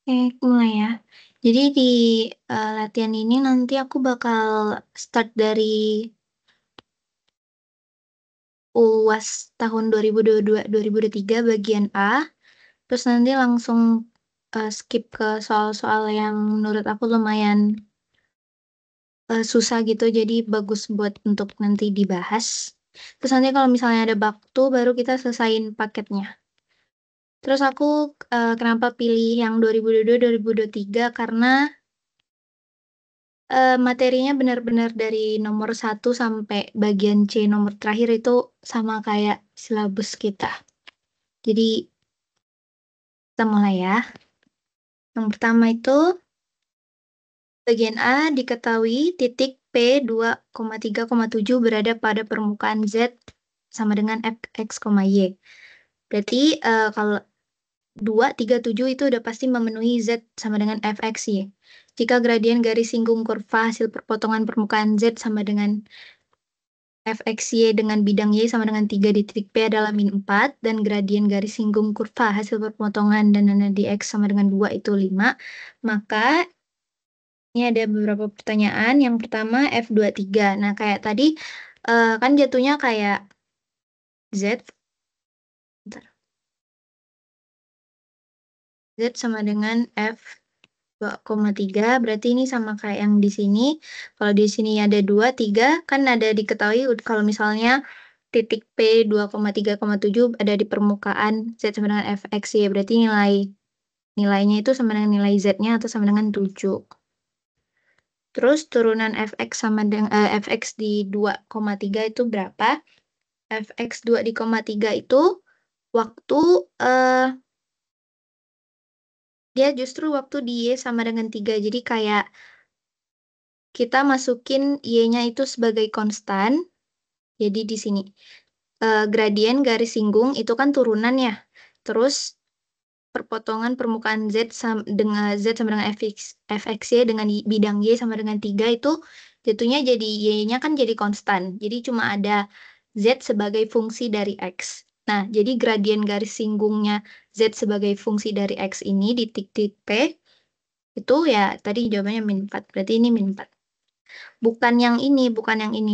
Oke, mulai ya. Jadi di latihan ini nanti aku bakal start dari UAS tahun 2022-2023 bagian A. Terus nanti langsung skip ke soal-soal yang menurut aku lumayan susah gitu. Jadi bagus buat untuk nanti dibahas. Terus nanti kalau misalnya ada waktu baru kita selesain paketnya. Terus aku kenapa pilih yang 2022-2023 karena materinya benar-benar dari nomor 1 sampai bagian C nomor terakhir itu sama kayak silabus kita. Jadi kita mulai ya. Yang pertama itu bagian A diketahui titik P 2,3,7 berada pada permukaan Z sama dengan Fx, Y. Berarti kalau 2, 3, 7 itu udah pasti memenuhi Z sama dengan Fx, Y. Jika gradien garis singgung kurva hasil perpotongan permukaan Z sama dengan Fx, Y dengan bidang Y sama dengan 3 di titik P adalah min 4, dan gradien garis singgung kurva hasil perpotongan dan dana di X sama dengan 2 itu 5, maka ini ada beberapa pertanyaan. Yang pertama F23. Nah, kayak tadi kan jatuhnya kayak Z. Bentar. Z sama dengan F 2,3, berarti ini sama kayak yang di sini. Kalau di sini ada 2, 3, kan ada diketahui kalau misalnya titik P 2,3,7 ada di permukaan Z sama dengan Fx, ya berarti nilainya itu sama dengan nilai Z-nya atau sama dengan 7. Terus turunan Fx sama dengan Fx di 2,3 itu berapa? Fx 2 di 3 itu waktu dia justru waktu di Y sama dengan 3. Jadi kayak kita masukin Y-nya itu sebagai konstan. Jadi di sini gradien garis singgung itu kan turunan ya. Terus perpotongan permukaan dengan Z sama dengan Fx Y dengan bidang Y sama dengan 3 itu jatuhnya jadi Y-nya kan jadi konstan. Jadi cuma ada Z sebagai fungsi dari X. Nah, jadi gradien garis singgungnya Z sebagai fungsi dari X ini di titik P itu ya tadi jawabannya min 4. Berarti ini min 4. Bukan yang ini,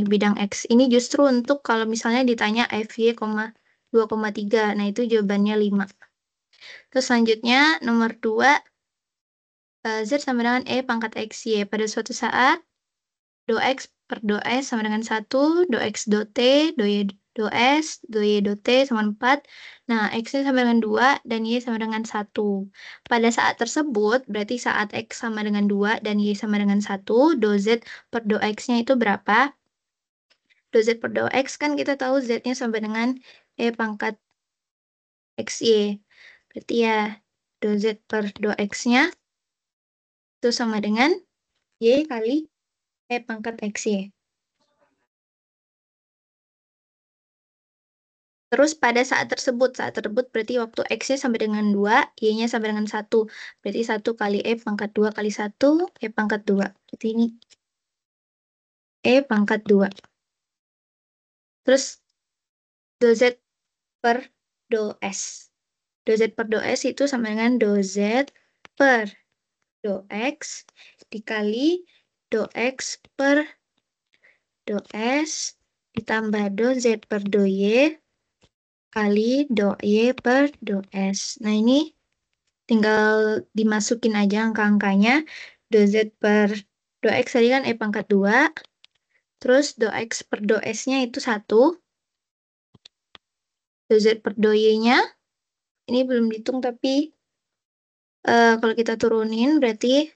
bidang X. Ini justru untuk kalau misalnya ditanya FY, 2,3. Nah, itu jawabannya 5. Terus selanjutnya, nomor 2, Z sama dengan E pangkat XY. Pada suatu saat, do X per do S sama dengan 1, do X do T, do Y do S, do Y do T sama 4. Nah, X-nya sama dengan 2 dan Y sama dengan 1. Pada saat tersebut, berarti saat X sama dengan 2 dan Y sama dengan 1, do Z per do X-nya itu berapa? Do Z per do X kan kita tahu Z-nya sama dengan E pangkat XY. Berarti ya, do Z per do X-nya itu sama dengan Y kali E pangkat XY. Terus pada saat tersebut berarti waktu X-nya sama dengan 2, Y-nya sama dengan 1. Berarti 1 kali E pangkat 2 kali 1, E pangkat 2. Berarti ini E pangkat 2. Terus do Z per do S. Do Z per do S itu sama dengan do Z per do X dikali do X per do S ditambah do Z per do Y kali do Y per do S. Nah, ini tinggal dimasukin aja angka-angkanya. Do Z per do X tadi kan E pangkat 2. Terus do X per do S-nya itu 1. Do Z per do Y-nya ini belum dihitung tapi kalau kita turunin berarti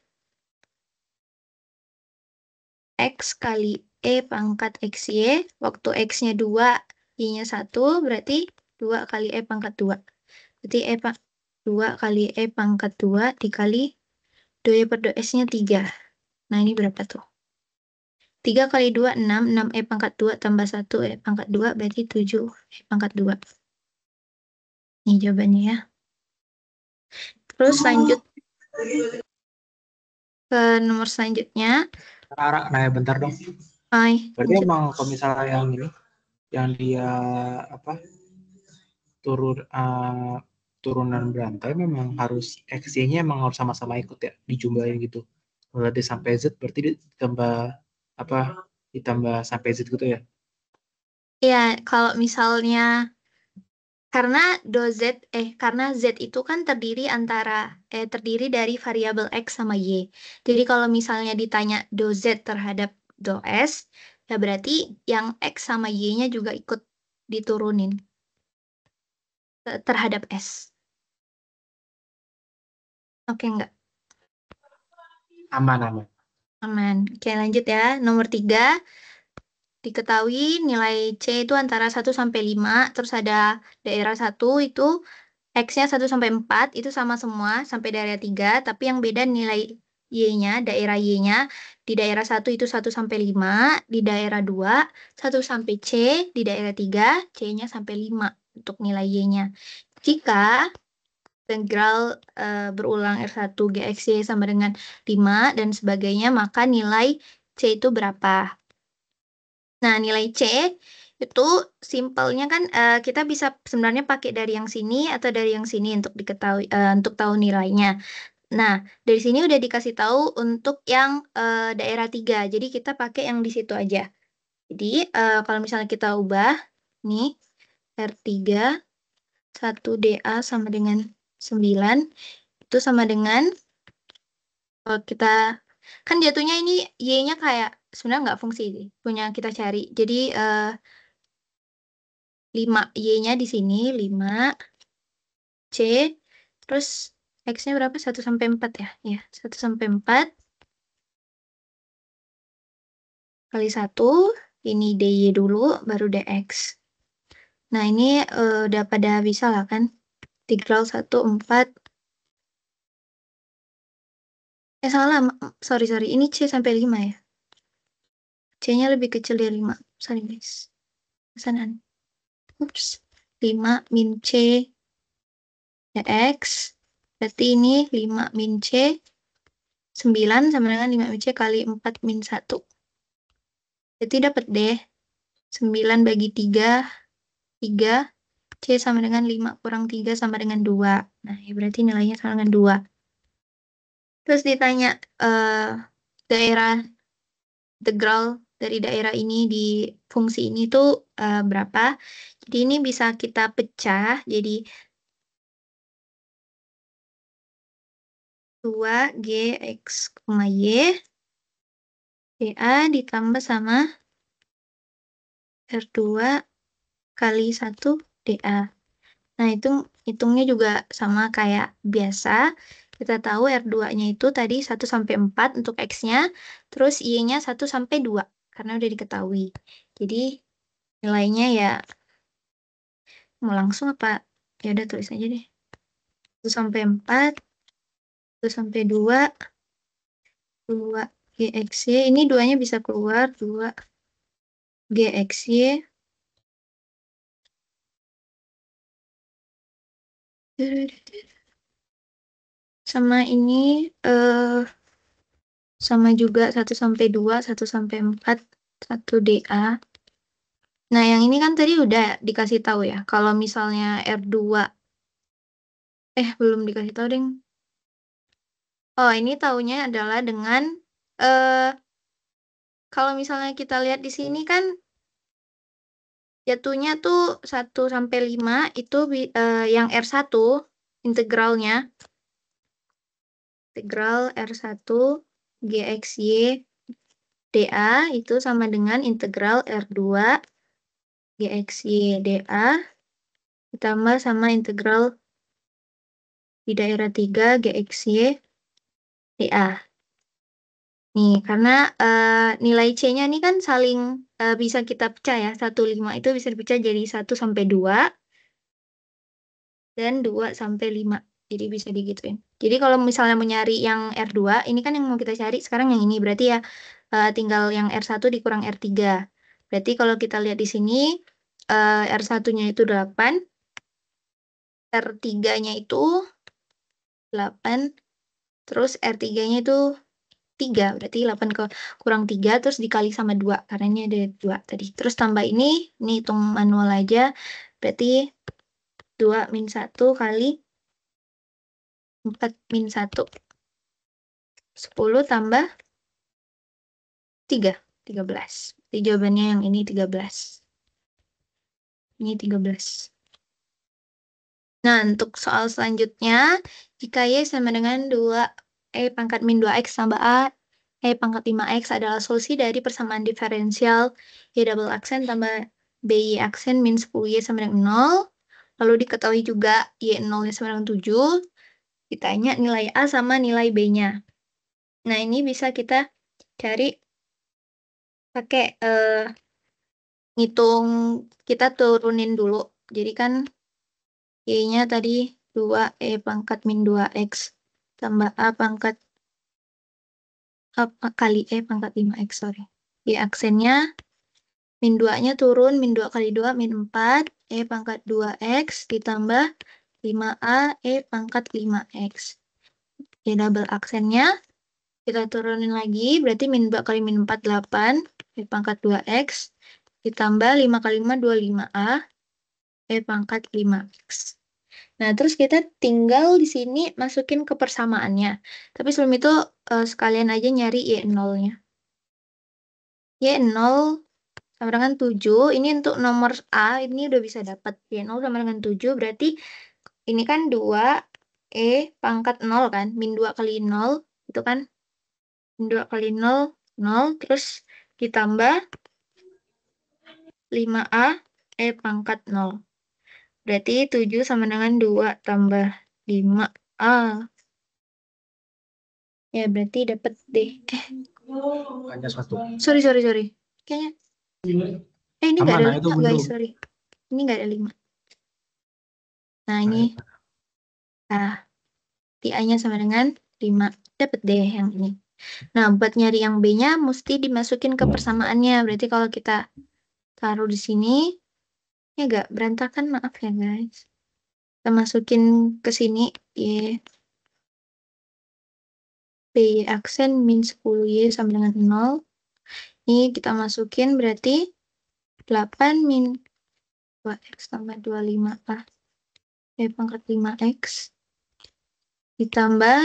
X kali E pangkat XY. Waktu X-nya 2, Y-nya 1. Berarti 2 kali E pangkat 2. Berarti 2 kali E pangkat 2 dikali do Y per do S-nya 3. Nah, ini berapa tuh? 3 kali 2, 6. 6 E pangkat 2 tambah 1 E pangkat 2 berarti 7 E pangkat 2. Ini jawabannya ya. Terus lanjut ke nomor selanjutnya. Ara, nah bentar dong. Hai, Berarti lanjut. emang kalau misalnya yang ini, yang dia apa turunan berantai memang harus X-Y-nya emang harus sama-sama ikut ya, dijumlahin gitu. Kalau D sampai Z berarti ditambah apa? Ditambah sampai Z gitu ya. Ya, kalau misalnya karena karena Z itu kan terdiri dari variabel X sama Y. Jadi kalau misalnya ditanya do Z terhadap do S, ya berarti yang X sama Y-nya juga ikut diturunin terhadap S. Oke, enggak? Aman aman. Aman. Oke, lanjut ya. Nomor 3, diketahui nilai C itu antara 1 sampai 5, terus ada daerah 1 itu X-nya 1 sampai 4 itu sama semua sampai daerah 3, tapi yang beda nilai Y-nya, daerah Y-nya. Di daerah 1 itu 1 sampai 5, di daerah 2 1 sampai C, di daerah 3 C-nya sampai 5 untuk nilai Y-nya. Jika integral berulang R1 GXY sama dengan 5 dan sebagainya, maka nilai C itu berapa? Nah, nilai C itu simpelnya kan kita bisa sebenarnya pakai dari yang sini atau dari yang sini untuk diketahui untuk tahu nilainya. Nah, dari sini udah dikasih tahu untuk yang daerah 3. Jadi kita pakai yang di situ aja. Jadi kalau misalnya kita ubah nih R3 1DA sama dengan 9 itu sama dengan kalau kita kan jatuhnya ini Y-nya kayak sebenarnya nggak fungsi sih punya kita cari. Jadi 5 Y-nya di sini 5 C terus X-nya berapa? 1 sampai 4 ya. Ya, 1 sampai 4 kali 1 ini DY dulu baru DX. Nah, ini udah pada bisa lah kan? Integral 1 4 salah. Sorry. Ini C sampai 5 ya. C-nya lebih kecil dari 5. Sorry, guys. Kesalahan. Ups. 5 min C dx. Berarti ini 5 min C 9 sama dengan 5 min C kali 4 min 1. Berarti dapat deh 9 bagi 3, 3. C sama dengan 5 kurang 3 sama dengan 2. Nah, ya berarti nilainya sama dengan 2. Terus ditanya daerah integral dari daerah ini di fungsi ini tuh berapa? Jadi ini bisa kita pecah jadi 2 Gx, Y dA ditambah sama R2 kali 1 dA. Nah, itu hitungnya juga sama kayak biasa. Kita tahu R2-nya itu tadi 1 sampai 4 untuk X-nya, terus Y-nya 1 sampai 2, karena udah diketahui. Jadi, nilainya ya, mau langsung apa? Ya udah tulis aja deh. 1 sampai 4, 1 sampai 2, 2 GXY. Ini 2-nya bisa keluar, 2 GXY. Sama ini sama juga 1 sampai 2, 1 sampai 4, 1 DA. Nah, yang ini kan tadi udah dikasih tahu ya. Kalau misalnya R2, belum dikasih tahu, deng. Oh, ini taunya adalah dengan, kalau misalnya kita lihat di sini kan, jatuhnya tuh 1 sampai 5 itu yang R1, integralnya. Integral R1 GXY dA itu sama dengan integral R2 GXY dA ditambah sama integral di daerah 3 GXY dA. Nih, karena nilai C-nya ini kan saling bisa kita pecah ya. 1,5 itu bisa dipecah jadi 1 sampai 2 dan 2 sampai 5. Jadi bisa digituin. Jadi kalau misalnya mau nyari yang R2, ini kan yang mau kita cari sekarang yang ini. Berarti ya tinggal yang R1 dikurang R3. Berarti kalau kita lihat di sini, R1-nya itu 8, R3-nya itu 8, terus R3-nya itu 3, berarti 8 kurang 3, terus dikali sama 2, karena ini ada 2 tadi. Terus tambah ini hitung manual aja, berarti 2 min 1 kali 4 min 1. 10 tambah 3. 13. Jadi jawabannya yang ini 13. Ini 13. Nah, untuk soal selanjutnya, jika Y sama dengan 2E pangkat min 2X tambah A, E pangkat 5X adalah solusi dari persamaan diferensial Y double aksen tambah BY aksen min 10Y sama dengan 0. Lalu diketahui juga Y 0-nya sama dengan 7. Ditanya nilai A sama nilai B-nya. Nah, ini bisa kita cari pakai ngitung, kita turunin dulu. Jadi kan Y-nya tadi 2E pangkat min 2X tambah A pangkat kali E pangkat 5X, sorry. Y aksennya min 2-nya turun, min 2 kali 2, min 4, E pangkat 2X ditambah 5A, E pangkat 5X. Y double aksennya kita turunin lagi, berarti min 2 kali min 4, 8, E pangkat 2X ditambah 5 kali 5, 25A, E pangkat 5X. Nah, terus kita tinggal di sini masukin ke persamaannya. Tapi sebelum itu sekalian aja nyari Y0-nya. Y0 sama dengan 7. Ini untuk nomor A, ini udah bisa dapat. Y0 sama dengan 7, berarti ini kan 2E pangkat 0 kan. Min 2 kali 0, itu kan. Min 2 kali 0, 0. Terus ditambah 5A, E pangkat 0. Berarti 7 sama dengan 2 tambah 5A. Ya, berarti dapat deh. Hanya satu. Sorry. Kayaknya. Ini nggak ada Nah, itu 5, belum. guys. Sorry. Ini nggak ada 5. Nah, ini. Nah, TI-nya sama dengan 5. Dapat deh yang ini. Nah, buat nyari yang B-nya, mesti dimasukin ke persamaannya. Berarti kalau kita taruh di sini, ya agak berantakan, maaf ya, guys. Kita masukin ke sini, Y. B aksen min 10Y sama dengan 0. Ini kita masukin berarti 8 min 2X tambah 25A. Y pangkat 5X. Ditambah,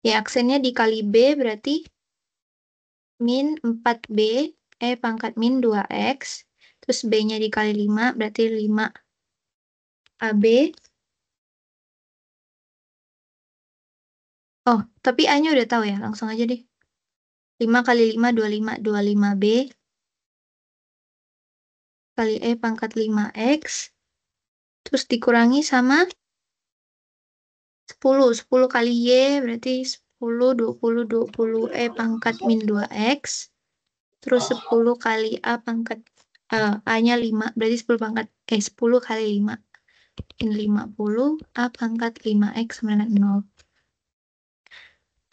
Y aksennya dikali B berarti min 4B. E pangkat min 2X. Terus B-nya dikali 5 berarti 5AB. Oh, tapi A-nya udah tahu ya. Langsung aja deh. 5 kali 5, 25. 25B. Kali E pangkat 5X. Terus dikurangi sama 10. 10 kali Y berarti 10, 20, 20. E pangkat min 2X. Terus 10 kali A pangkat A-nya 5. Berarti 10 pangkat 10 kali 5. Min 50. A pangkat 5X sama dengan 0.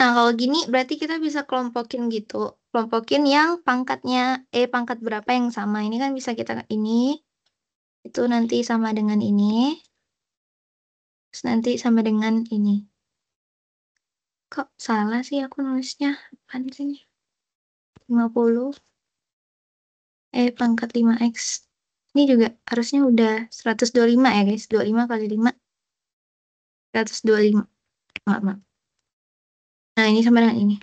Nah, kalau gini berarti kita bisa kelompokin gitu. Kelompokin yang pangkatnya E pangkat berapa yang sama. Ini kan bisa kita ini. Itu nanti sama dengan ini. Terus nanti sama dengan ini. Kok salah sih aku nulisnya? Apaan sih ini? 50. E pangkat 5X. Ini juga harusnya udah 125 ya guys. 25 kali 5. 125. Maaf. Nah, ini sama dengan ini.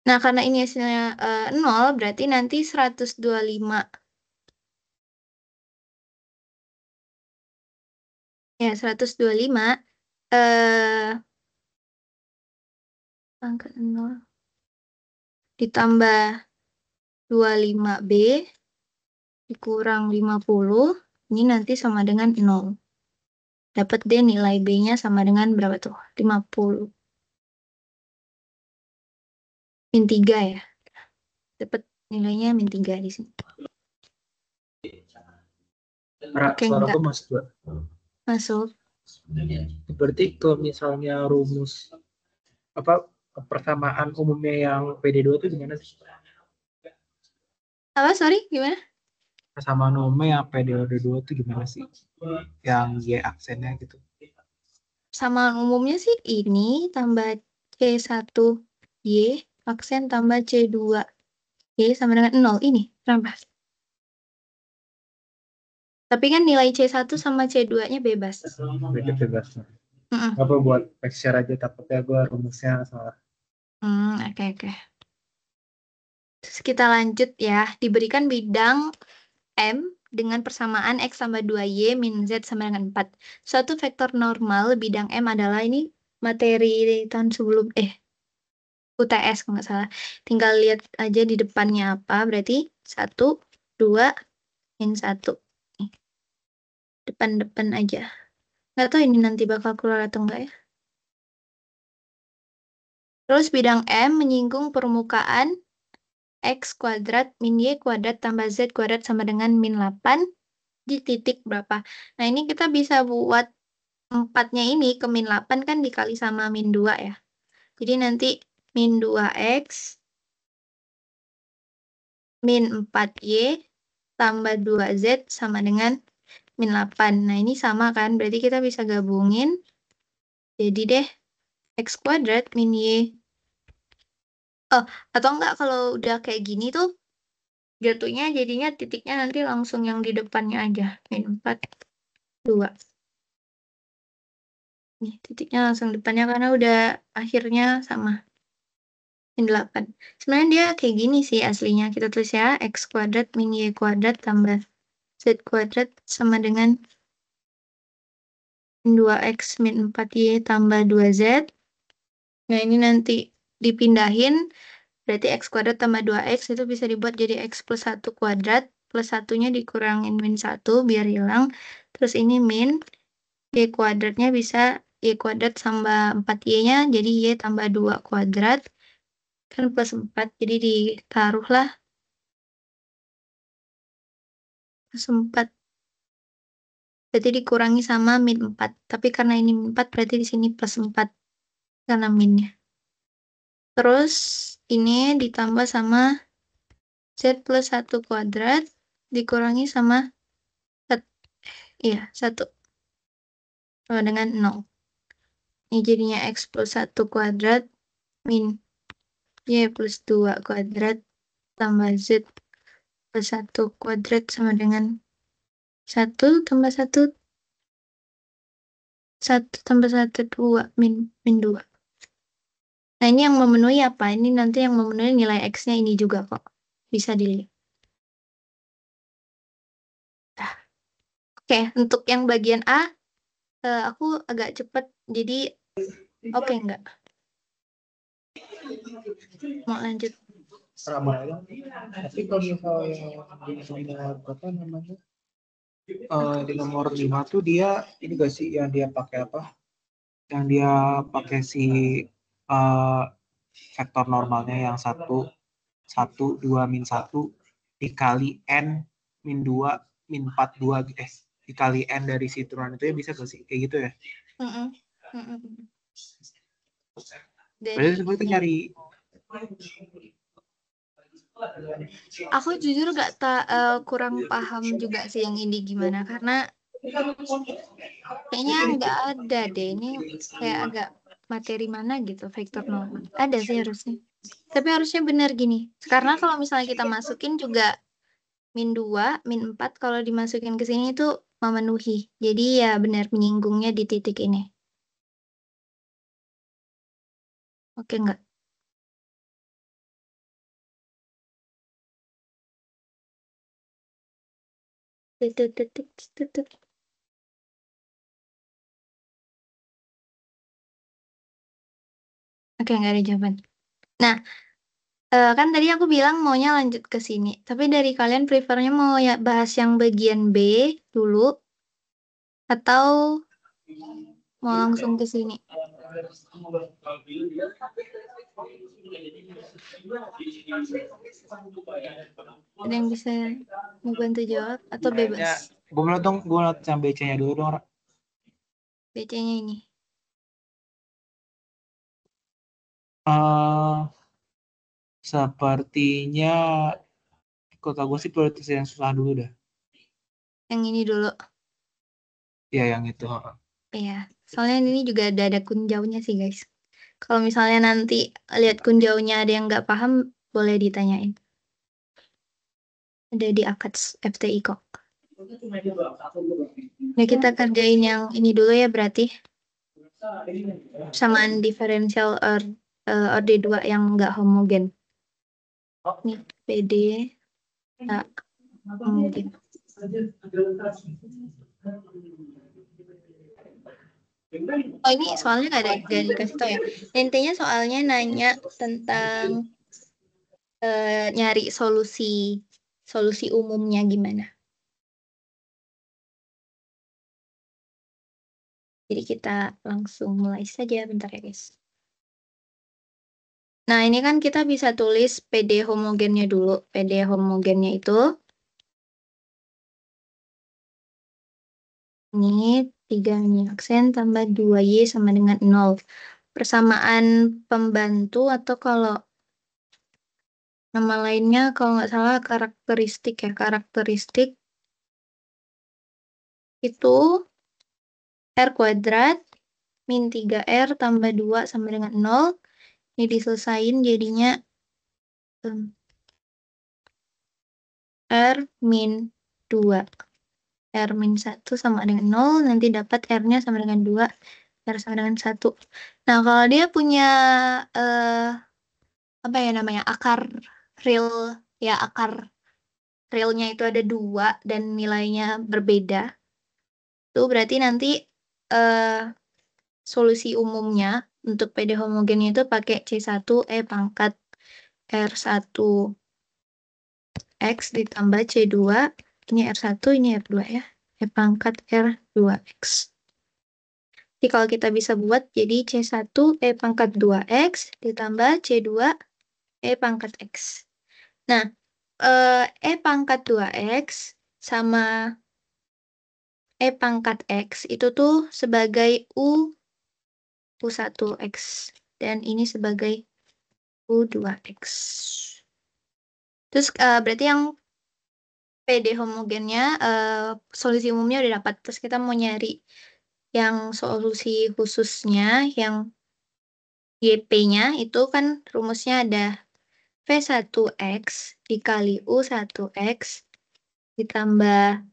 Nah, karena ini hasilnya 0, berarti nanti 125. Ya, 125 pangkat 0 ditambah 25B dikurang 50. Ini nanti sama dengan 0. Dapat deh nilai B-nya sama dengan berapa tuh? 50. Min 3 ya. Dapat nilainya min 3 di sini. Oke, Suara enggak. aku masuk juga. Masuk. Berarti kalau misalnya rumus apa persamaan umumnya yang PD2 itu gimana sih? Apa? Sorry, gimana? Persamaan umumnya yang PD2 itu gimana sih? Yang Y aksennya gitu. Sama umumnya sih ini tambah C1Y aksen tambah C2Y sama dengan 0. Ini, kenapa? Tapi kan nilai C1 sama C2-nya bebas. Bebas. Gak apa buat share aja, takutnya gue rumusnya salah. Oke. Terus kita lanjut ya. Diberikan bidang M dengan persamaan X tambah 2Y min Z sama dengan 4. Suatu vektor normal bidang M adalah ini materi tahun sebelum, UTS kalau nggak salah. Tinggal lihat aja di depannya apa. Berarti 1, 2, min 1. Nih, depan-depan aja. Nggak tahu ini nanti bakal keluar atau enggak ya. Terus bidang M menyinggung permukaan X kuadrat min Y kuadrat tambah Z kuadrat sama dengan min 8 di titik berapa. Nah, ini kita bisa buat 4-nya ini ke min 8 kan dikali sama min 2 ya. Jadi nanti min 2X min 4Y tambah 2Z sama dengan min 8. Nah, ini sama kan? Berarti kita bisa gabungin. Jadi deh, X kuadrat min Y. Oh, atau enggak kalau udah kayak gini tuh, jatuhnya jadinya titiknya nanti langsung yang di depannya aja. Min 4, 2. Nih, titiknya langsung depannya karena udah akhirnya sama. Min 8. Sebenarnya dia kayak gini sih aslinya. Kita tulis ya, X kuadrat min Y kuadrat tambah Z kuadrat sama dengan 2X min 4Y tambah 2Z. Nah, ini nanti dipindahin, berarti X kuadrat tambah 2X itu bisa dibuat jadi X plus 1 kuadrat, plus satunya dikurangin min 1 biar hilang. Terus ini min, Y kuadratnya bisa Y kuadrat tambah 4Y-nya, jadi Y tambah 2 kuadrat. Kan plus 4, jadi ditaruhlah plus 4. Berarti dikurangi sama min 4. Tapi karena ini min 4, berarti di sini plus 4. Karena minnya. Terus ini ditambah sama Z plus 1 kuadrat. Dikurangi sama, iya, 1. Sama dengan 0. Ini jadinya X plus 1 kuadrat min Y plus 2 kuadrat tambah Z plus 1 kuadrat sama dengan 1 tambah 1. 1 tambah 1, 2. Min 2. Nah, ini yang memenuhi apa? Ini nanti yang memenuhi nilai X-nya ini juga kok. Bisa dilihat. Nah, oke, untuk yang bagian A, aku agak cepat. Jadi, oke enggak? Mau lanjut? Ramai dong. Tapi kalau misalnya apa namanya, di nomor 5 tuh dia ini gak sih yang dia pakai apa? Yang dia pakai si eh, vektor normalnya yang satu 2 min satu dikali n min 2 min 4 2 dikali n dari si turunan itu ya, bisa gak sih kayak gitu ya? Mm-mm. Mm-mm. Berarti Dari sebenarnya ini. nyari. Aku jujur gak kurang paham juga sih yang ini gimana. Karena kayaknya nggak ada deh. Ini kayak agak materi mana gitu, vektor normal. Ada sih harusnya. Tapi harusnya benar gini. Karena kalau misalnya kita masukin juga min 2, min 4 kalau dimasukin ke sini itu memenuhi. Jadi ya benar menyinggungnya di titik ini. Oke nggak? Tutut, tutut, tutut. Oke, nggak ada jawaban. Nah, kan tadi aku bilang maunya lanjut ke sini. Tapi dari kalian prefernya mau ya bahas yang bagian B dulu atau mau langsung ke sini? Ada yang bisa mau bantu jawab atau bebas? Kayaknya gue mau dong, gue liat yang BC-nya dulu dong. BC-nya ini. eh Sepertinya kota gue sih prioritas yang susah dulu dah. Yang ini dulu. Ya yang itu. Iya, soalnya ini juga ada kunjaunya sih guys. Kalau misalnya nanti lihat kunjaunya ada yang nggak paham, boleh ditanyain. Ada di Akats FTI kok. Nah, kita kerjain yang ini dulu ya berarti. Persamaan diferensial order 2 yang nggak homogen. Nih, PD nggak homogen. Oh, ini soalnya nggak dikasih tau ya. Intinya soalnya nanya tentang nyari solusi umumnya gimana. Jadi kita langsung mulai saja bentar ya guys. Nah, ini kan kita bisa tulis PD homogennya dulu. PD homogennya itu ini 3 mini aksen tambah 2Y sama dengan 0. Persamaan pembantu atau kalau nama lainnya kalau nggak salah karakteristik ya. Karakteristik itu R kuadrat min 3R tambah 2 sama dengan 0. Ini diselesain jadinya R min 2. R min 1 sama dengan 0. Nanti dapat R-nya sama dengan 2. R sama dengan 1. Nah, kalau dia punya apa ya namanya akar real ya akar realnya itu ada 2 dan nilainya berbeda. Itu berarti nanti eh, solusi umumnya untuk PD homogennya itu pakai C1 E pangkat R1 X ditambah C2, ini R1, ini R2 ya, E pangkat R2X. Jadi kalau kita bisa buat, jadi C1 E pangkat 2X ditambah C2 E pangkat X. Nah, E pangkat 2X sama E pangkat X itu tuh sebagai U1X. Dan ini sebagai U2X. Terus berarti yang PD homogennya, solusi umumnya udah dapat. Terus kita mau nyari yang solusi khususnya, yang YP-nya itu kan rumusnya ada V1X dikali U1X ditambah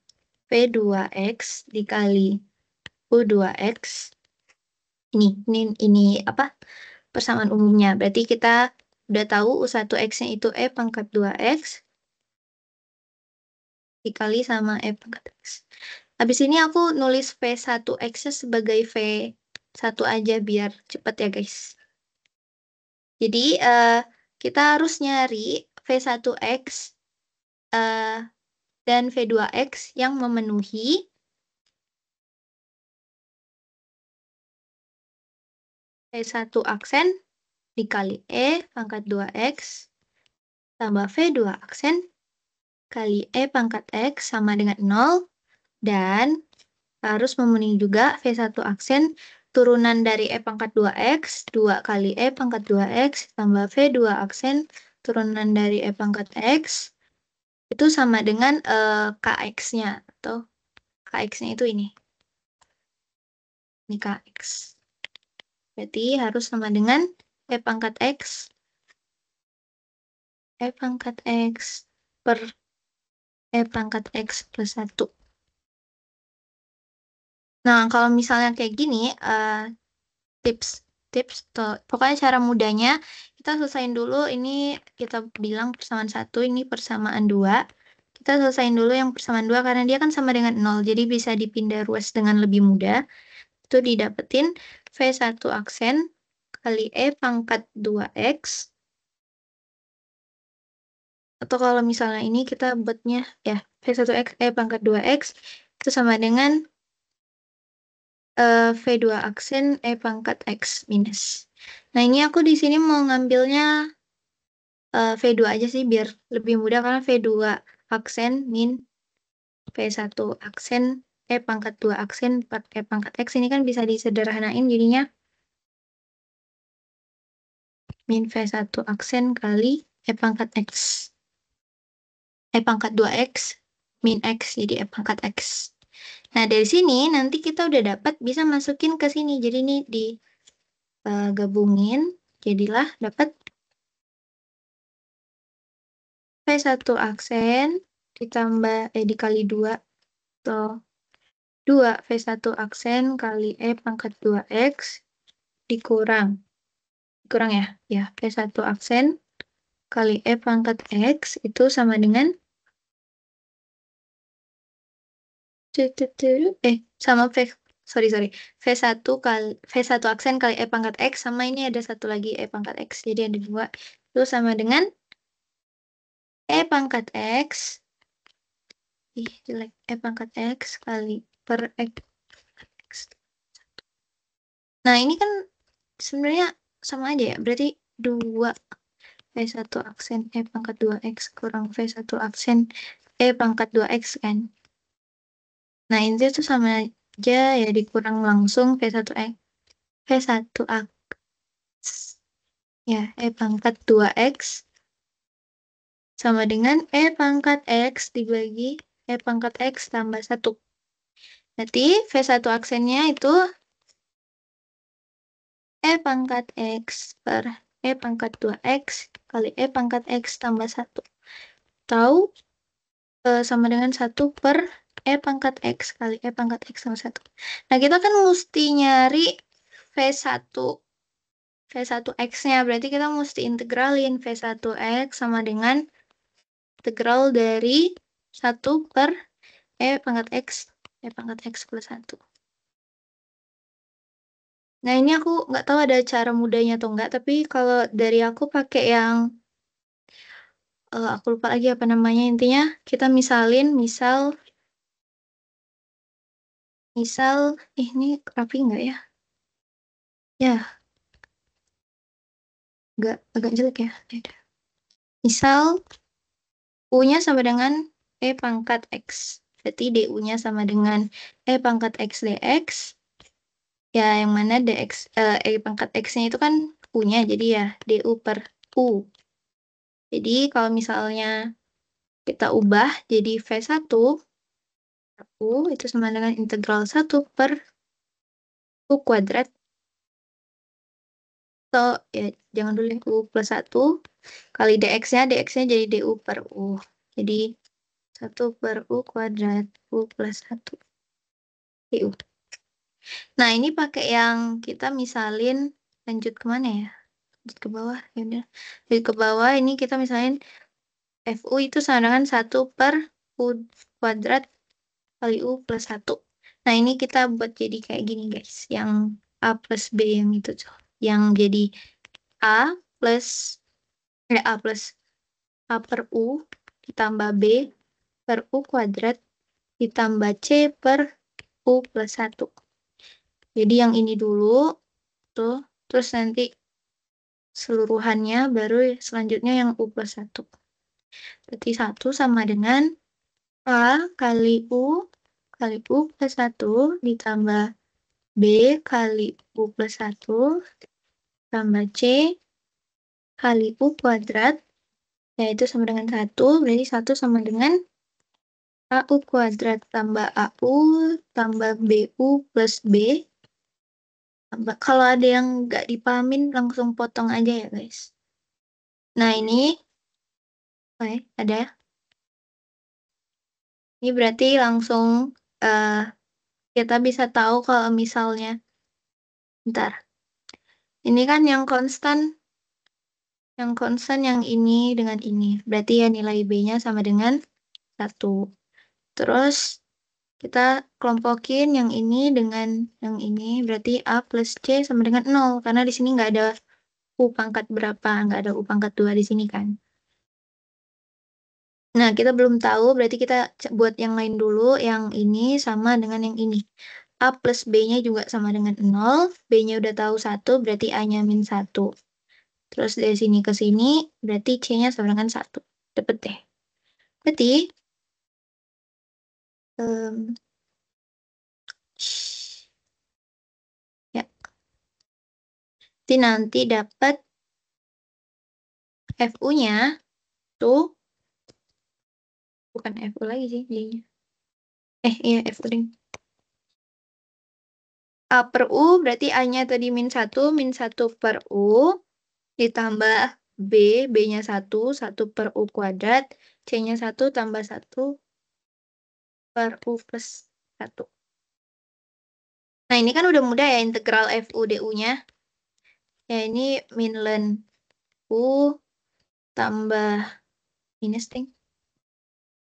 V2X dikali U2X. Ini apa? Persamaan umumnya. Berarti kita udah tahu U1X-nya itu E pangkat 2X dikali sama E pangkat X. Habis ini aku nulis V1X-nya sebagai V1 aja biar cepat ya guys. Jadi kita harus nyari V1X dan V2X yang memenuhi V1 aksen dikali E pangkat 2X tambah V2 aksen kali E pangkat X sama dengan 0 dan harus memenuhi juga V1 aksen turunan dari E pangkat 2X 2 kali E pangkat 2X tambah V2 aksen turunan dari E pangkat X itu sama dengan KX-nya atau KX-nya itu ini. Ini KX. Berarti harus sama dengan E pangkat X. E pangkat X per E pangkat X plus 1. Nah, kalau misalnya kayak gini, tips pokoknya cara mudahnya, kita selesaiin dulu, ini kita bilang persamaan 1, ini persamaan 2. Kita selesaiin dulu yang persamaan 2 karena dia kan sama dengan 0, jadi bisa dipindah ruas dengan lebih mudah. Itu didapetin V1 aksen kali E pangkat 2X. Atau kalau misalnya ini kita buatnya ya V1X E pangkat 2X itu sama dengan V2 aksen E pangkat X minus. Nah, ini aku di sini mau ngambilnya V2 aja sih biar lebih mudah karena V2 aksen min V1 aksen E pangkat 2 aksen per E pangkat X ini kan bisa disederhanain jadinya min V1 aksen kali E pangkat X. E pangkat 2X min X jadi E pangkat X. Nah, dari sini nanti kita udah dapat bisa masukin ke sini. Jadi ini digabungin jadilah dapat V1 aksen ditambah dikali 2 atau 2 V1 aksen kali E pangkat 2X dikurang ya. Ya, V1 aksen kali E pangkat X itu sama dengan sama V1 kali V1 aksen kali E pangkat X sama ini ada satu lagi E pangkat X. Jadi ada 2. Itu sama dengan E pangkat X. Jelek. E pangkat X kali per X. Nah, ini kan sebenarnya sama aja ya. Berarti 2 V1 aksen E pangkat 2X kurang V1 aksen E pangkat 2X kan. Nah, ini tuh sama aja ya, dikurang langsung V1 X. Ya, E pangkat 2X sama dengan E pangkat X dibagi E pangkat X tambah 1. Berarti V1 aksennya itu E pangkat X per E pangkat 2X kali E pangkat X tambah 1. Tahu sama dengan 1 per E pangkat X kali E pangkat X tambah 1. Nah, kita kan mesti nyari V1 X-nya. Berarti kita mesti integralin V1 X sama dengan integral dari 1 per E pangkat X plus 1. Nah, ini aku nggak tahu ada cara mudahnya atau enggak, tapi kalau dari aku pakai yang aku lupa lagi apa namanya. Intinya kita misal ini rapi nggak ya? Ya, agak jelek ya. Misal U-nya sama dengan E pangkat X. Berarti DU-nya sama dengan E pangkat X dx. Ya, yang mana E pangkat X-nya itu kan U-nya. Jadi ya DU per U. Jadi kalau misalnya kita ubah jadi V1 U itu sama dengan integral 1 per U kuadrat. Atau ya jangan dulu ya, U plus 1 kali dx-nya jadi DU per U. Jadi 1 per U kuadrat U plus 1 DU. Nah, ini pakai yang kita misalin, lanjut kemana ya? Lanjut ke bawah, ya udah. Lanjut ke bawah, ini kita misalin FU itu sama dengan 1 per U kuadrat kali U plus 1. Nah, ini kita buat jadi kayak gini, guys. Yang A plus B yang itu tuh. Yang jadi A plus A per U ditambah B per U kuadrat ditambah C per U plus 1. Jadi yang ini dulu, tuh. Terus nanti seluruhannya baru selanjutnya yang U plus 1. Berarti 1 sama dengan A kali U plus 1 ditambah B kali U plus 1 tambah C kali U kuadrat, yaitu sama dengan 1. Berarti 1 sama dengan AU kuadrat tambah AU tambah BU plus B. Kalau ada yang nggak dipahamin, langsung potong aja ya, guys. Nah, ini ada. Ini berarti langsung kita bisa tahu kalau misalnya, bentar. Ini kan yang konstan yang ini dengan ini. Berarti ya nilai B-nya sama dengan 1. Terus kita kelompokin yang ini dengan yang ini. Berarti A plus C sama dengan 0. Karena di sini nggak ada U pangkat berapa. Nggak ada U pangkat 2 di sini kan. Nah, kita belum tahu. Berarti kita buat yang lain dulu. Yang ini sama dengan yang ini. A plus B-nya juga sama dengan 0. B-nya udah tahu 1. Berarti A-nya min 1. Terus dari sini ke sini, berarti C-nya sama dengan 1. Dapat deh. Berarti, ya. Jadi nanti dapat FU-nya tuh, bukan FU lagi sih jadinya. Iya FU deh. A per U berarti A-nya tadi min 1 per U ditambah B, B-nya 1 per U kuadrat, C-nya 1 tambah 1 per U plus 1. Nah, ini kan udah mudah ya integral FU DU-nya. Ya, ini min ln U tambah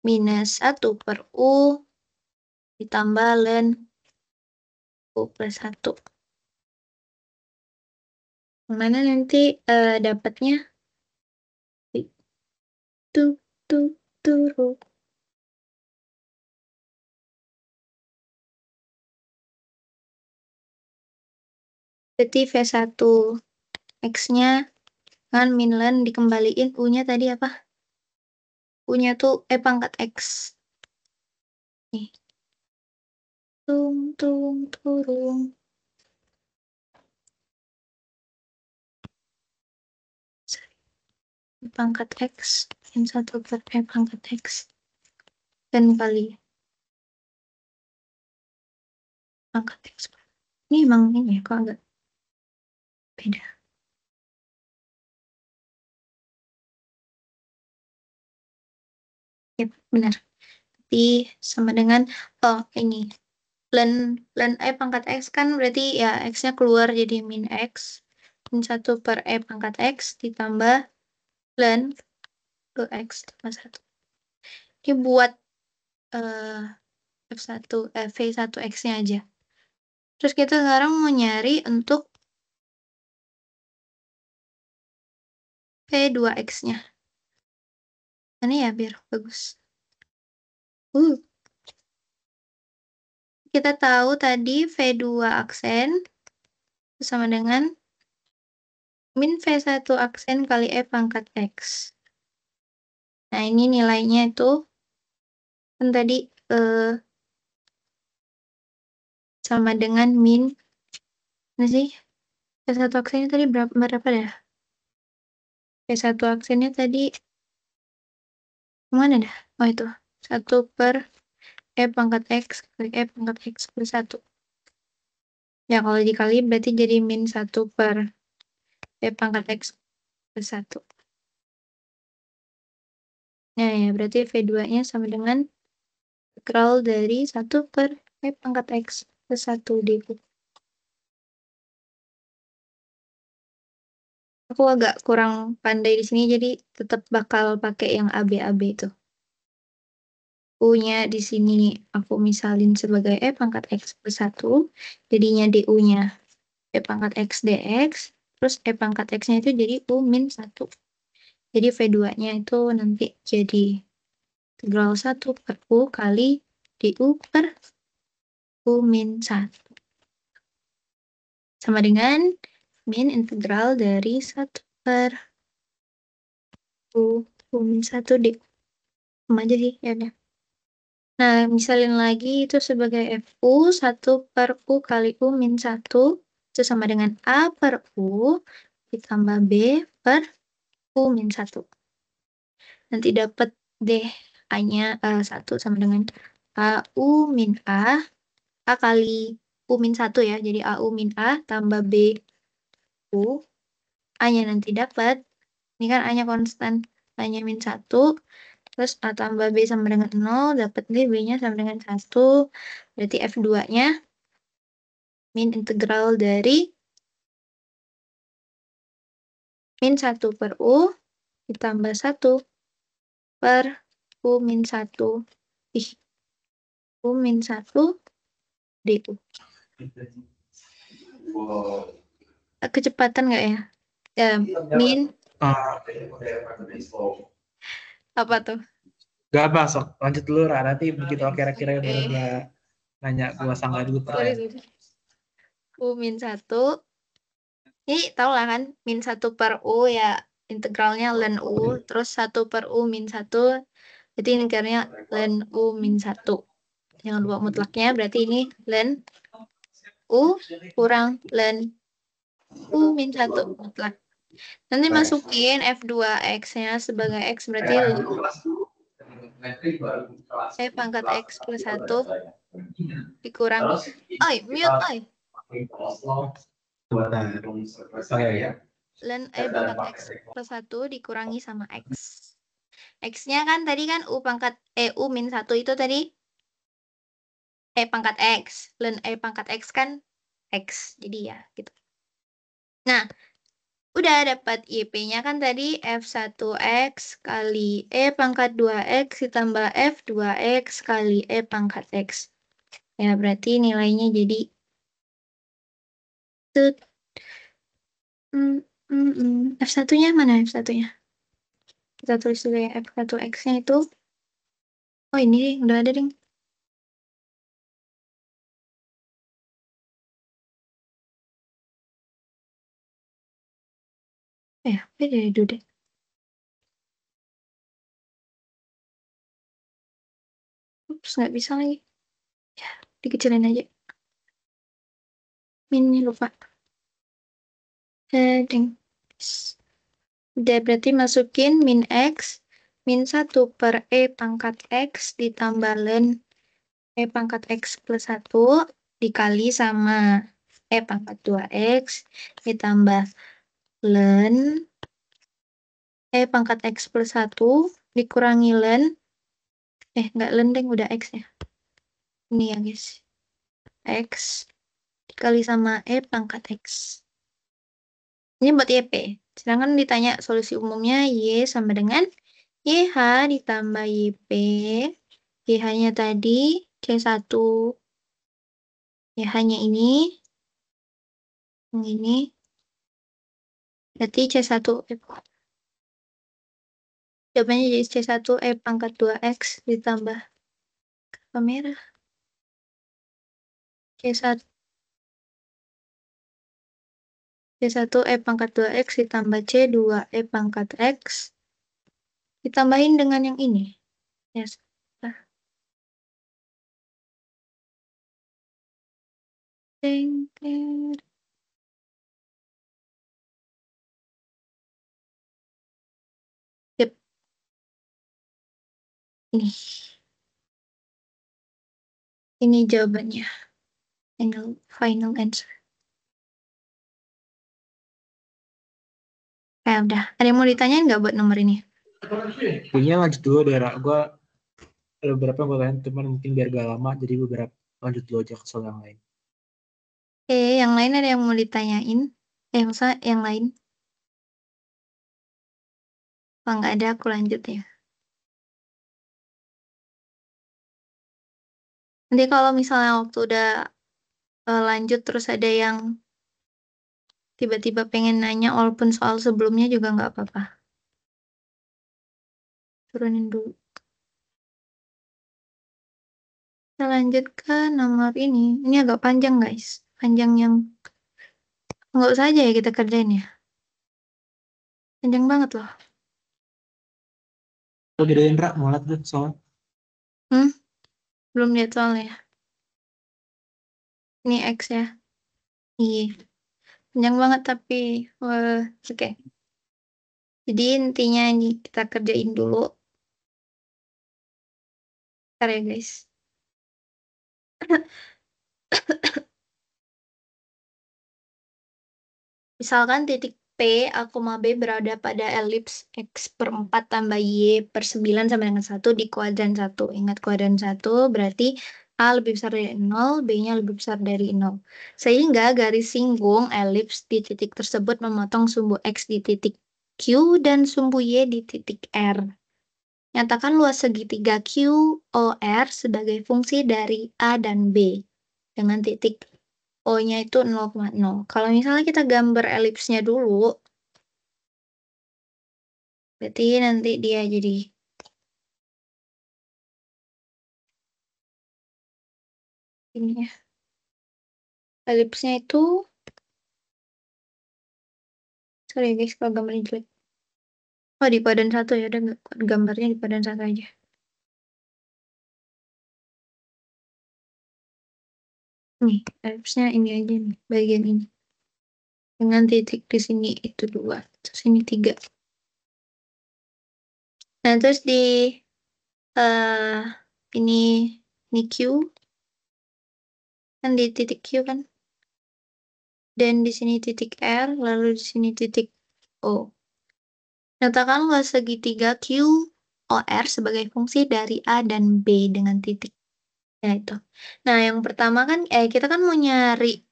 minus 1 per U ditambah ln U plus 1. Mana nanti dapatnya? Turu. Berarti V1 X-nya kan min ln dikembaliin U-nya tadi apa? U-nya tuh pangkat X. Nih. Turung. Pangkat X min 1 per pangkat X. Dan kali pangkat X. Ini emang ini ya, kok agak beda. Ya, benar. Jadi sama dengan, ini. Ln pangkat X kan berarti ya X-nya keluar jadi min X. Min 1 per pangkat X ditambah ln ke X tambah 1. Ini buat V1 X-nya aja. Terus kita sekarang mau nyari untuk V2 X-nya. Ini ya biar bagus. Kita tahu tadi V2 aksen sama dengan min V1 aksen kali pangkat X. Nah, ini nilainya itu kan tadi sama dengan min, ini sih, V1 aksennya tadi berapa dah? V1 aksennya tadi, mana dah? Oh itu, 1 per pangkat X kali pangkat X plus 1. Ya, kalau dikali berarti jadi min 1 per pangkat X plus 1. Nah, ya, berarti V2-nya sama dengan integral dari 1 per pangkat X plus 1 dv. Aku agak kurang pandai di sini, jadi tetap bakal pakai yang AB-AB itu. U-nya di sini aku misalin sebagai pangkat X plus 1, jadinya DU-nya pangkat X dx, terus pangkat X-nya itu jadi U min 1. Jadi V2-nya itu nanti jadi integral 1 per U kali DU per U min 1. Sama dengan min integral dari 1 per U min 1 DU. Sama aja sih, ya udah. Nah, misalin lagi itu sebagai FU 1 per U kali U min 1 itu sama dengan A per U ditambah B per U min 1. Nanti dapat deh A-nya 1 sama dengan AU min A kali U min 1 ya. Jadi AU min A tambah B U. A-nya nanti dapat, ini kan A-nya konstan, A-nya min 1. Terus A tambah B sama dengan 0, dapat deh B-nya sama dengan 1. Berarti F2-nya min integral dari min 1 per U ditambah 1 per U min 1. U min 1 DU. Kecepatan nggak ya? Min apa tuh? Gak apa, sok lanjut dulu Ra. Nanti begitu kira-kira baru dia nanya gua sanggah dulu pertanyaan. U min 1. Ini tau lah kan, min 1 per U ya integralnya ln U, terus 1 per U min 1, jadi integralnya ln U min 1. Yang dua mutlaknya berarti ini ln U kurang ln U min 1 mutlak. Nanti masukin F2X-nya sebagai X berarti pangkat X plus 1 dikurangi. Mute. Ln pangkat X plus 1 dikurangi sama X. X-nya kan tadi kan U pangkat U min 1 itu tadi E pangkat X. Ln E pangkat X kan X. Jadi ya gitu. Nah, udah dapat YP-nya kan tadi F1X kali E pangkat 2X ditambah F2X kali E pangkat X. Ya, berarti nilainya jadi F1-nya mana F1-nya? Kita tulis dulu ya, F1X-nya itu. Oh, ini deh, udah ada deh. Beda dulu deh. Ups, nggak bisa lagi. Ya, dikecilin aja. Minnya lupa. Ding. Udah, berarti masukin min X, min 1 per E pangkat X ditambah ln E pangkat X plus 1 dikali sama E pangkat 2X ditambah ln E pangkat X plus 1 dikurangi ln, nggak ln deh, udah X ya. Ini ya guys. X dikali sama E pangkat X. Ini buat YP. Sedangkan ditanya solusi umumnya Y sama dengan YH ditambah YP. YH-nya tadi C1. YH-nya ini. Yang ini. Berarti C1. Jawabannya jadi C1 E pangkat 2X ditambah merah. C1 C1 E pangkat 2X ditambah C2 E pangkat X. Ditambahin dengan yang ini. Ya, Deng, deng. Yep. Ini jawabannya. Final answer. Udah. Ada yang mau ditanyain nggak buat nomor ini? Kayaknya lanjut dulu deh, Ra. Gue ada beberapa yang gue tanya, cuman mungkin biar gak lama, jadi beberapa lanjut dulu aja ke soal yang lain. Yang lain ada yang mau ditanyain? Masa yang lain? Kalau nggak ada, aku lanjut ya. Nanti kalau misalnya waktu udah lanjut terus ada yang tiba-tiba pengen nanya walaupun soal sebelumnya juga nggak apa-apa. Turunin dulu. Kita lanjut ke nomor ini. Ini agak panjang guys. Panjang yang nggak usah aja ya kita kerjain ya. Panjang banget loh. Lo bedain, Ra, mau lihat tuh soal. Belum lihat soalnya. Ini X ya. Iya. Panjang banget tapi oke. Jadi intinya ini kita kerjain dulu. Bentar ya guys. Misalkan titik P, A, B berada pada elips X per 4 tambah Y per 9 sama dengan 1 di kuadran 1. Ingat kuadran 1 berarti A lebih besar dari 0, B-nya lebih besar dari 0. Sehingga garis singgung elips di titik tersebut memotong sumbu X di titik Q dan sumbu Y di titik R. Nyatakan luas segitiga QOR sebagai fungsi dari A dan B dengan titik O-nya itu 0,0. Kalau misalnya kita gambar elipsnya dulu, berarti nanti dia jadi ini ya. Elipsnya itu, sorry guys kalau gambarnya jelek. Oh, di kuadran 1 ya, udah gambarnya di kuadran 1 aja. Nih, elipsnya ini aja nih, bagian ini. Dengan titik di sini itu 2, terus ini 3. Nah, terus di uh, ini Q, kan di titik Q kan. Dan di sini titik R, lalu di sini titik O. Nyatakan luas segitiga QOR sebagai fungsi dari A dan B dengan titik. Nah, itu. Nah, yang pertama kan, kita kan mau nyari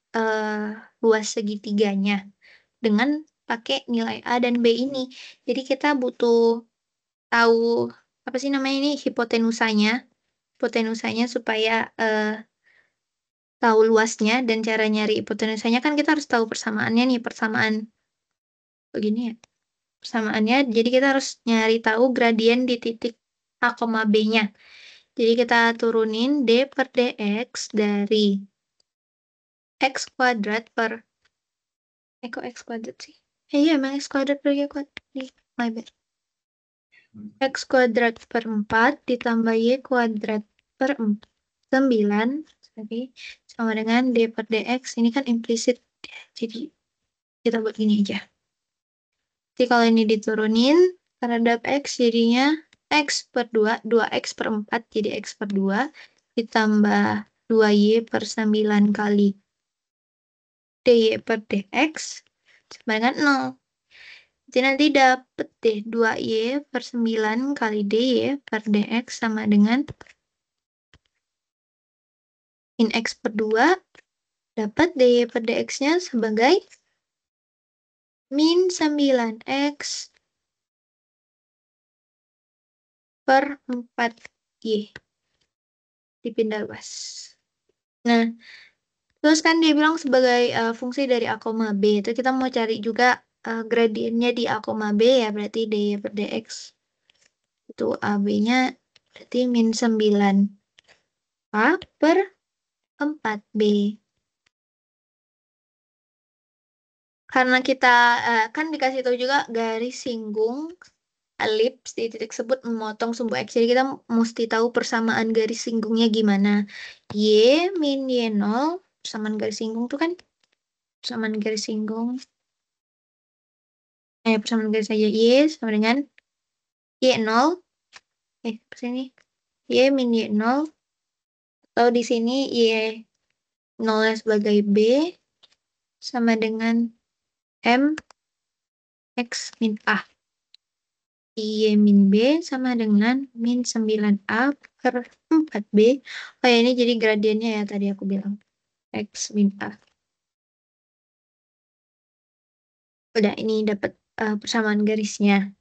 luas segitiganya dengan pakai nilai A dan B ini. Jadi kita butuh tahu, apa sih namanya ini, hipotenusanya. Hipotenusanya supaya tahu luasnya, dan cara nyari hipotenusanya kan kita harus tahu persamaannya nih, persamaan begini ya. Persamaannya, jadi kita harus nyari tahu gradien di titik A, B-nya. Jadi kita turunin D per dx dari x kuadrat per, kok x kuadrat sih? Iya, emang x kuadrat per y kuadrat. My bad. X kuadrat per 4 ditambah y kuadrat per 9, sorry, sama dengan D per dx. Ini kan implisit, jadi kita buat gini aja. Jadi kalau ini diturunin, terhadap x jadinya x per 2, 2x per 4, jadi x per 2, ditambah 2y per 9 kali dy per dx, sama dengan 0. Jadi nanti dapet deh 2y per 9 kali dy per dx sama dengan min x per 2, dapat dy per dx-nya sebagai min 9x per 4y. Dipindah luas. Nah, terus kan dia bilang sebagai fungsi dari A, B. Itu kita mau cari juga gradiennya di A, B ya, berarti dy per dx. Itu AB-nya berarti min 9A per 4B. Karena kita kan dikasih tahu juga garis singgung elips di titik sebut memotong sumbu X. Jadi kita mesti tahu persamaan garis singgungnya gimana. Y min Y0, persamaan garis singgung tuh kan, persamaan garis singgung. Persamaan garis saja Y sama dengan Y0. Sini. Y min Y0. Atau di sini Y0 sebagai B sama dengan M X min A. Y min B sama dengan min 9A per 4B. Oh ya, ini jadi gradiennya ya, tadi aku bilang. X min A. Udah, ini dapat persamaan garisnya.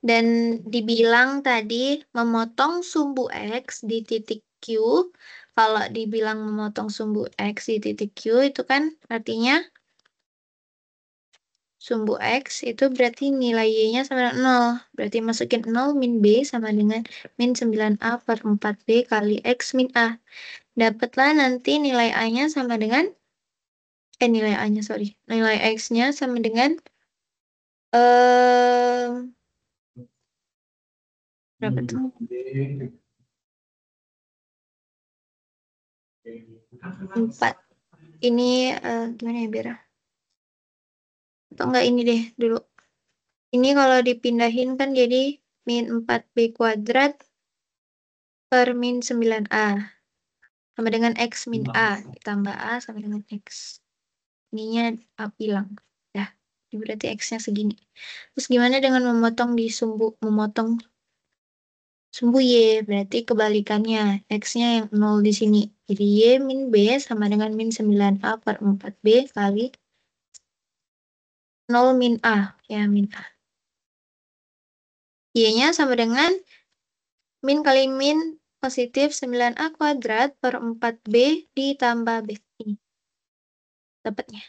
Dan dibilang tadi memotong sumbu X di titik Q. Kalau dibilang memotong sumbu X di titik Q itu kan artinya sumbu X itu berarti nilai Y-nya sama dengan 0. Berarti masukin 0 min B sama dengan min 9A per 4B kali X min A. Dapatlah nanti nilai A-nya sama dengan, nilai A-nya, sorry. Nilai X-nya sama dengan, berapa tuh? 4. Ini gimana ya biar? Atau enggak ini deh dulu. Ini kalau dipindahin kan jadi min 4B kuadrat per min 9A. Sama dengan X min A. Ditambah A sama dengan X. Ininya A hilang. Dah. Berarti X-nya segini. Terus gimana dengan memotong di sumbu? Memotong sumbu Y. Berarti kebalikannya. X-nya yang 0 di sini. Jadi Y min B sama dengan min 9A per 4B kali 0 min A. Ya, min A. Y-nya sama dengan min kali min positif 9A kuadrat per 4B ditambah B. Ini. Dapatnya.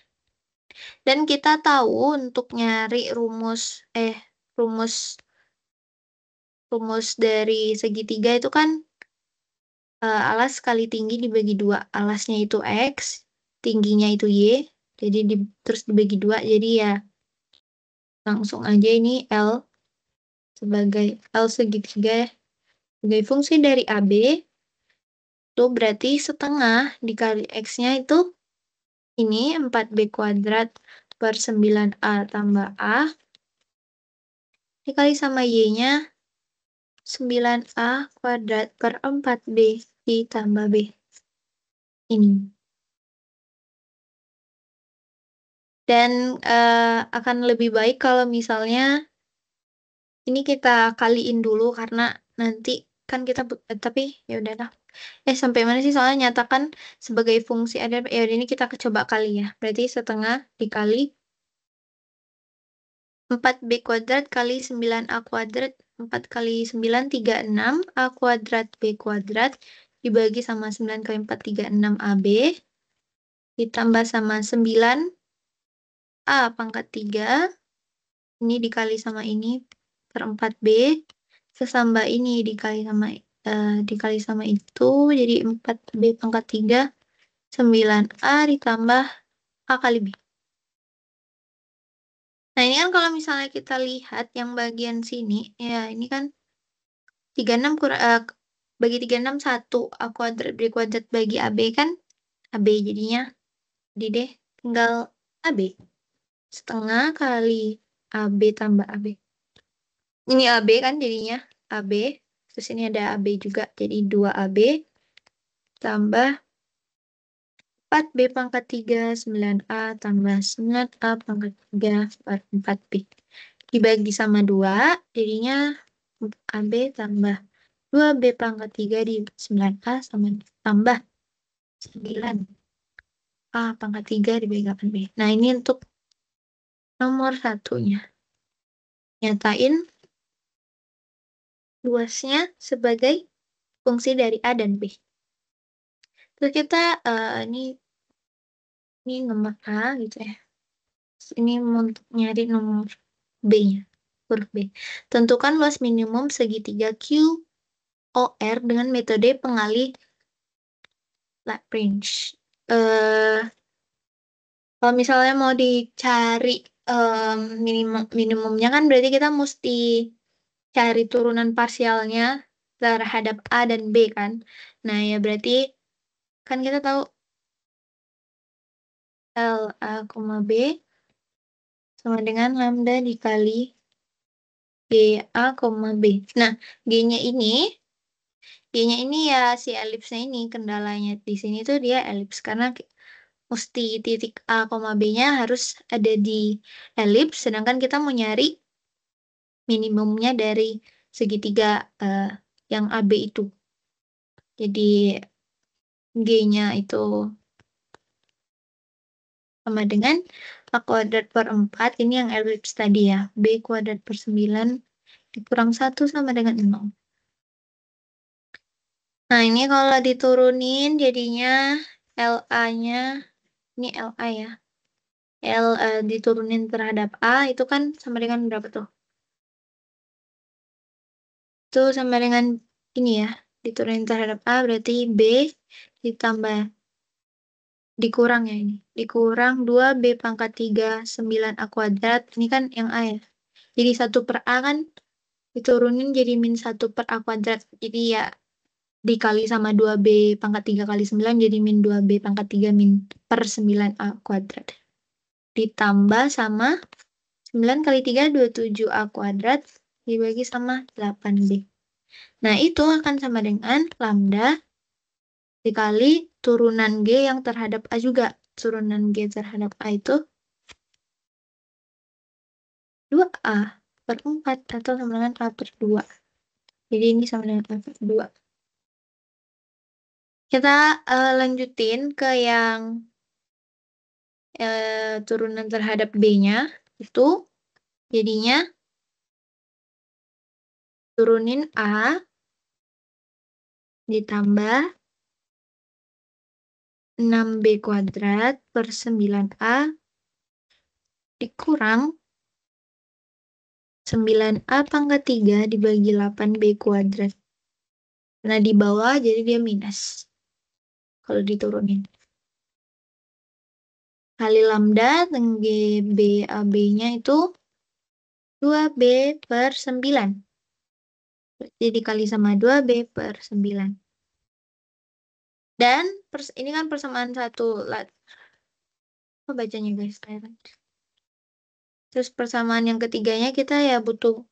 Dan kita tahu untuk nyari rumus dari segitiga itu kan alas kali tinggi dibagi 2. Alasnya itu X, tingginya itu Y. Jadi terus dibagi 2. Jadi ya langsung aja ini L sebagai L segitiga sebagai fungsi dari AB. Itu berarti setengah dikali X-nya itu ini 4B kuadrat per 9A tambah A. Dikali sama Y-nya 9A kuadrat per 4B ditambah B. Ini. Dan akan lebih baik kalau misalnya ini kita kaliin dulu karena nanti kan kita tapi ya udahlah. Sampai mana sih? Soalnya nyatakan sebagai fungsi ada. Ya udah, ini kita coba kali ya. Berarti setengah dikali 4B kuadrat kali 9A kuadrat. 4 kali 9, 36. A kuadrat B kuadrat. Dibagi sama 9 kali 4, 36 AB. Ditambah sama 9A pangkat 3. Ini dikali sama ini per 4B. Sesambah ini dikali sama itu. Jadi 4B pangkat 3. 9A ditambah A kali B. Nah, ini kan kalau misalnya kita lihat yang bagian sini, ya ini kan 36 bagi 36 1. A kuadrat B kuadrat bagi AB kan AB jadinya. Jadi deh, tinggal AB. Setengah kali AB tambah AB. Ini AB kan jadinya AB. Terus ini ada AB juga, jadi 2AB. Tambah 4B pangkat 3, 9A tambah 9A pangkat 3 per 4B. Dibagi sama 2, jadinya AB tambah 2B pangkat 3 di 9A sama tambah 9A pangkat 3 dibagi 8B. Nah, ini untuk nomor satunya. Nyatain luasnya sebagai fungsi dari A dan B. Terus kita ini nomor A gitu ya. Ini untuk nyari nomor B-nya, huruf B. Tentukan luas minimum segitiga QOR dengan metode pengalih Lagrange. Kalau misalnya mau dicari minimumnya kan berarti kita mesti cari turunan parsialnya terhadap A dan B kan. Nah, ya berarti kan kita tahu LA, B sama dengan lambda dikali GA, B. Nah, G-nya ini ya si elipsnya ini kendalanya di sini tuh dia elips karena mesti titik A, B-nya harus ada di elips, sedangkan kita mau nyari minimumnya dari segitiga yang AB itu. Jadi G-nya itu sama dengan A kuadrat per 4, ini yang elips tadi ya, B kuadrat per 9 dikurang 1 sama dengan 0. Nah, ini kalau diturunin jadinya LA-nya, ini LA ya. Diturunin terhadap A itu kan sama dengan berapa tuh? Itu sama dengan ini ya. Diturunin terhadap A berarti B ditambah dikurang ya ini. Dikurang 2B pangkat 3 9A kuadrat. Ini kan yang A ya. Jadi 1 per A kan diturunin jadi min 1 per A kuadrat. Jadi ya dikali sama 2B pangkat 3 kali 9 jadi min 2B pangkat 3 min per 9A kuadrat. Ditambah sama 9 kali 3 27A kuadrat dibagi sama 8B. Nah, itu akan sama dengan lambda dikali turunan G yang terhadap A juga. Turunan G terhadap A itu 2A per 4 atau sama dengan A per 2. Jadi ini sama dengan A per 2. Kita lanjutin ke yang turunan terhadap B-nya. Itu jadinya turunin A ditambah 6B kuadrat per 9A dikurang 9A pangkat 3 dibagi 8B kuadrat. Nah, di bawah jadi dia minus. Kalau diturunin. Kali lambda, GB AB-nya itu 2B per 9. Jadi dikali sama 2B per 9. Dan ini kan persamaan satu. Apa bacanya guys? Terus persamaan yang ketiganya kita ya butuh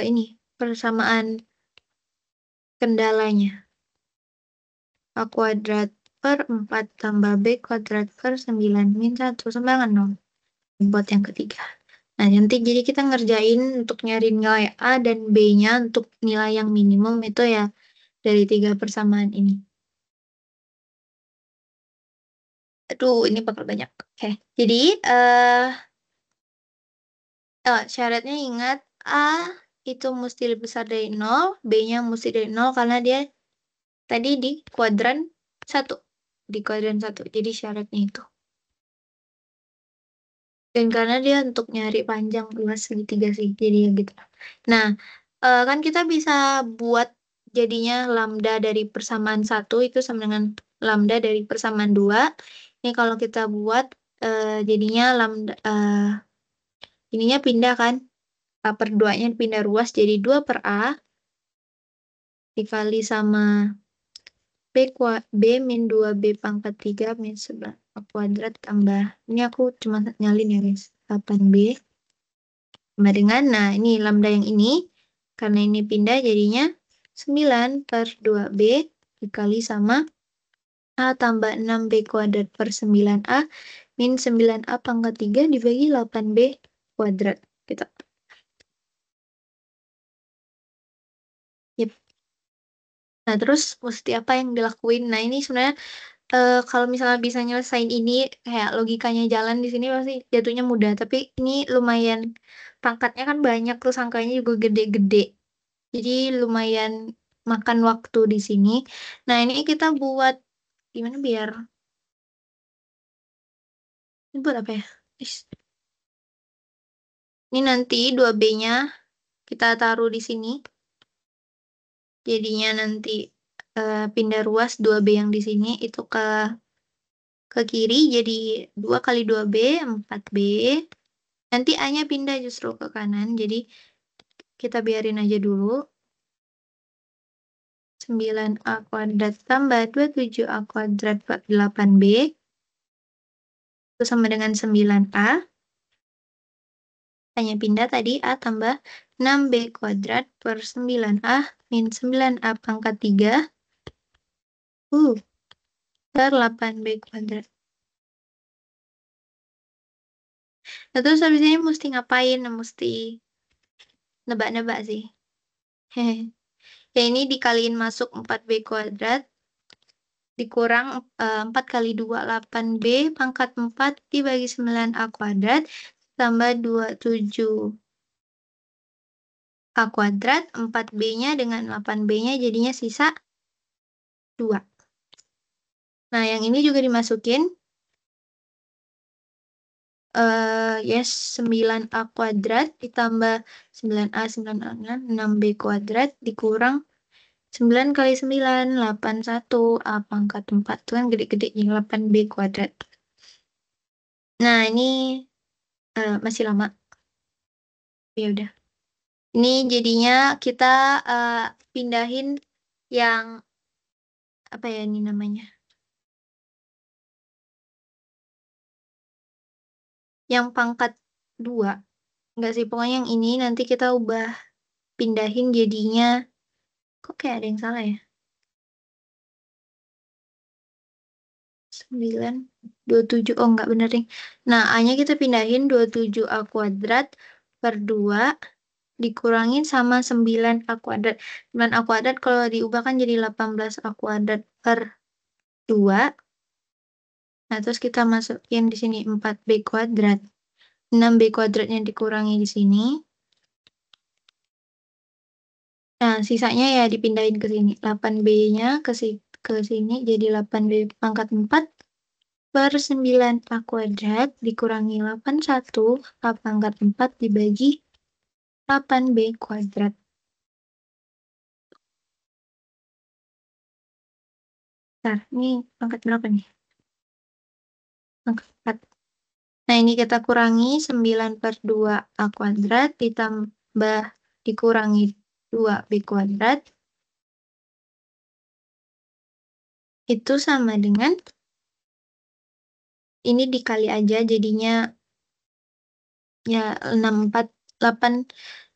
ini persamaan kendalanya. A kuadrat per 4 tambah B kuadrat per 9 min 1 sama dengan 0. Buat yang ketiga. Nah, nanti jadi kita ngerjain untuk nyari nilai A dan B-nya untuk nilai yang minimum itu ya dari 3 persamaan ini. Aduh, ini bakal banyak. Oke, jadi syaratnya ingat A itu mesti lebih besar dari 0, B-nya mesti dari 0 karena dia tadi di kuadran 1. Di kuadran 1, jadi syaratnya itu. Dan karena dia untuk nyari panjang luas segitiga sih, jadi ya gitu. Nah, kan kita bisa buat jadinya lambda dari persamaan 1 itu sama dengan lambda dari persamaan 2. Ini kalau kita buat jadinya lambda ininya pindah kan. A per 2-nya pindah ruas jadi 2 per A dikali sama B min 2B pangkat 3 min 11 A kuadrat tambah. Ini aku cuma nyalin ya guys. 8B. Sama dengan, nah ini lambda yang ini. Karena ini pindah jadinya 9 per 2B dikali sama A tambah 6B kuadrat per 9A min 9A pangkat 3 dibagi 8B kuadrat. Gitu. Yep. Nah, terus mesti apa yang dilakuin? Nah, ini sebenarnya kalau misalnya bisa nyelesain ini, kayak logikanya jalan di sini pasti jatuhnya mudah. Tapi ini lumayan, pangkatnya kan banyak, terus angkanya juga gede-gede. Jadi lumayan makan waktu di sini. Nah, ini kita buat, gimana biar, ini buat apa ya? Ini nanti 2B-nya kita taruh di sini. Jadinya nanti pindah ruas 2B yang di sini itu ke kiri jadi 2 kali 2B 4B. Nanti A-nya pindah justru ke kanan. Jadi kita biarin aja dulu. 9A kuadrat tambah 27A kuadrat 8B. Itu sama dengan 9A. A-nya pindah tadi. A tambah 6B kuadrat per 9A min 9A pangkat 3. Per 8B kuadrat. Nah, terus habis ini mesti ngapain? Mesti nebak-nebak sih. Hehe. Ya ini dikaliin masuk 4B kuadrat. Dikurang 4 kali 2, 8B pangkat 4 dibagi 9A kuadrat. Tambah 27A kuadrat. 4B-nya dengan 8B-nya jadinya sisa 2. Nah, yang ini juga dimasukin. Yes, 9A kuadrat ditambah 9A, 9A, 6B kuadrat dikurang 9 kali 9, 81. A pangkat 4 itu kan gede-gede jadi 8B kuadrat. Nah, ini masih lama. Ya udah. Ini jadinya kita pindahin yang, apa ya ini namanya? Yang pangkat 2. Enggak sih, pokoknya yang ini nanti kita ubah pindahin jadinya, kok kayak ada yang salah ya? 9, 27. Oh, enggak bener nih. Nah, A-nya kita pindahin 27A kuadrat per 2 dikurangin sama 9A kuadrat. 9A kuadrat kalau diubah kan jadi 18A kuadrat per 2. Nah, terus kita masukin di sini 4B kuadrat. 6B kuadratnya dikurangi di sini. Nah, sisanya ya dipindahin ke sini. 8B-nya ke sini jadi 8B pangkat 4 per 9A kuadrat dikurangi 81 A pangkat 4 dibagi 8B kuadrat. Bentar, ini pangkat berapa nih? Pangkat 4. Nah, ini kita kurangi 9 per 2A kuadrat ditambah dikurangi 2B kuadrat. Itu sama dengan, ini dikali aja jadinya ya 8.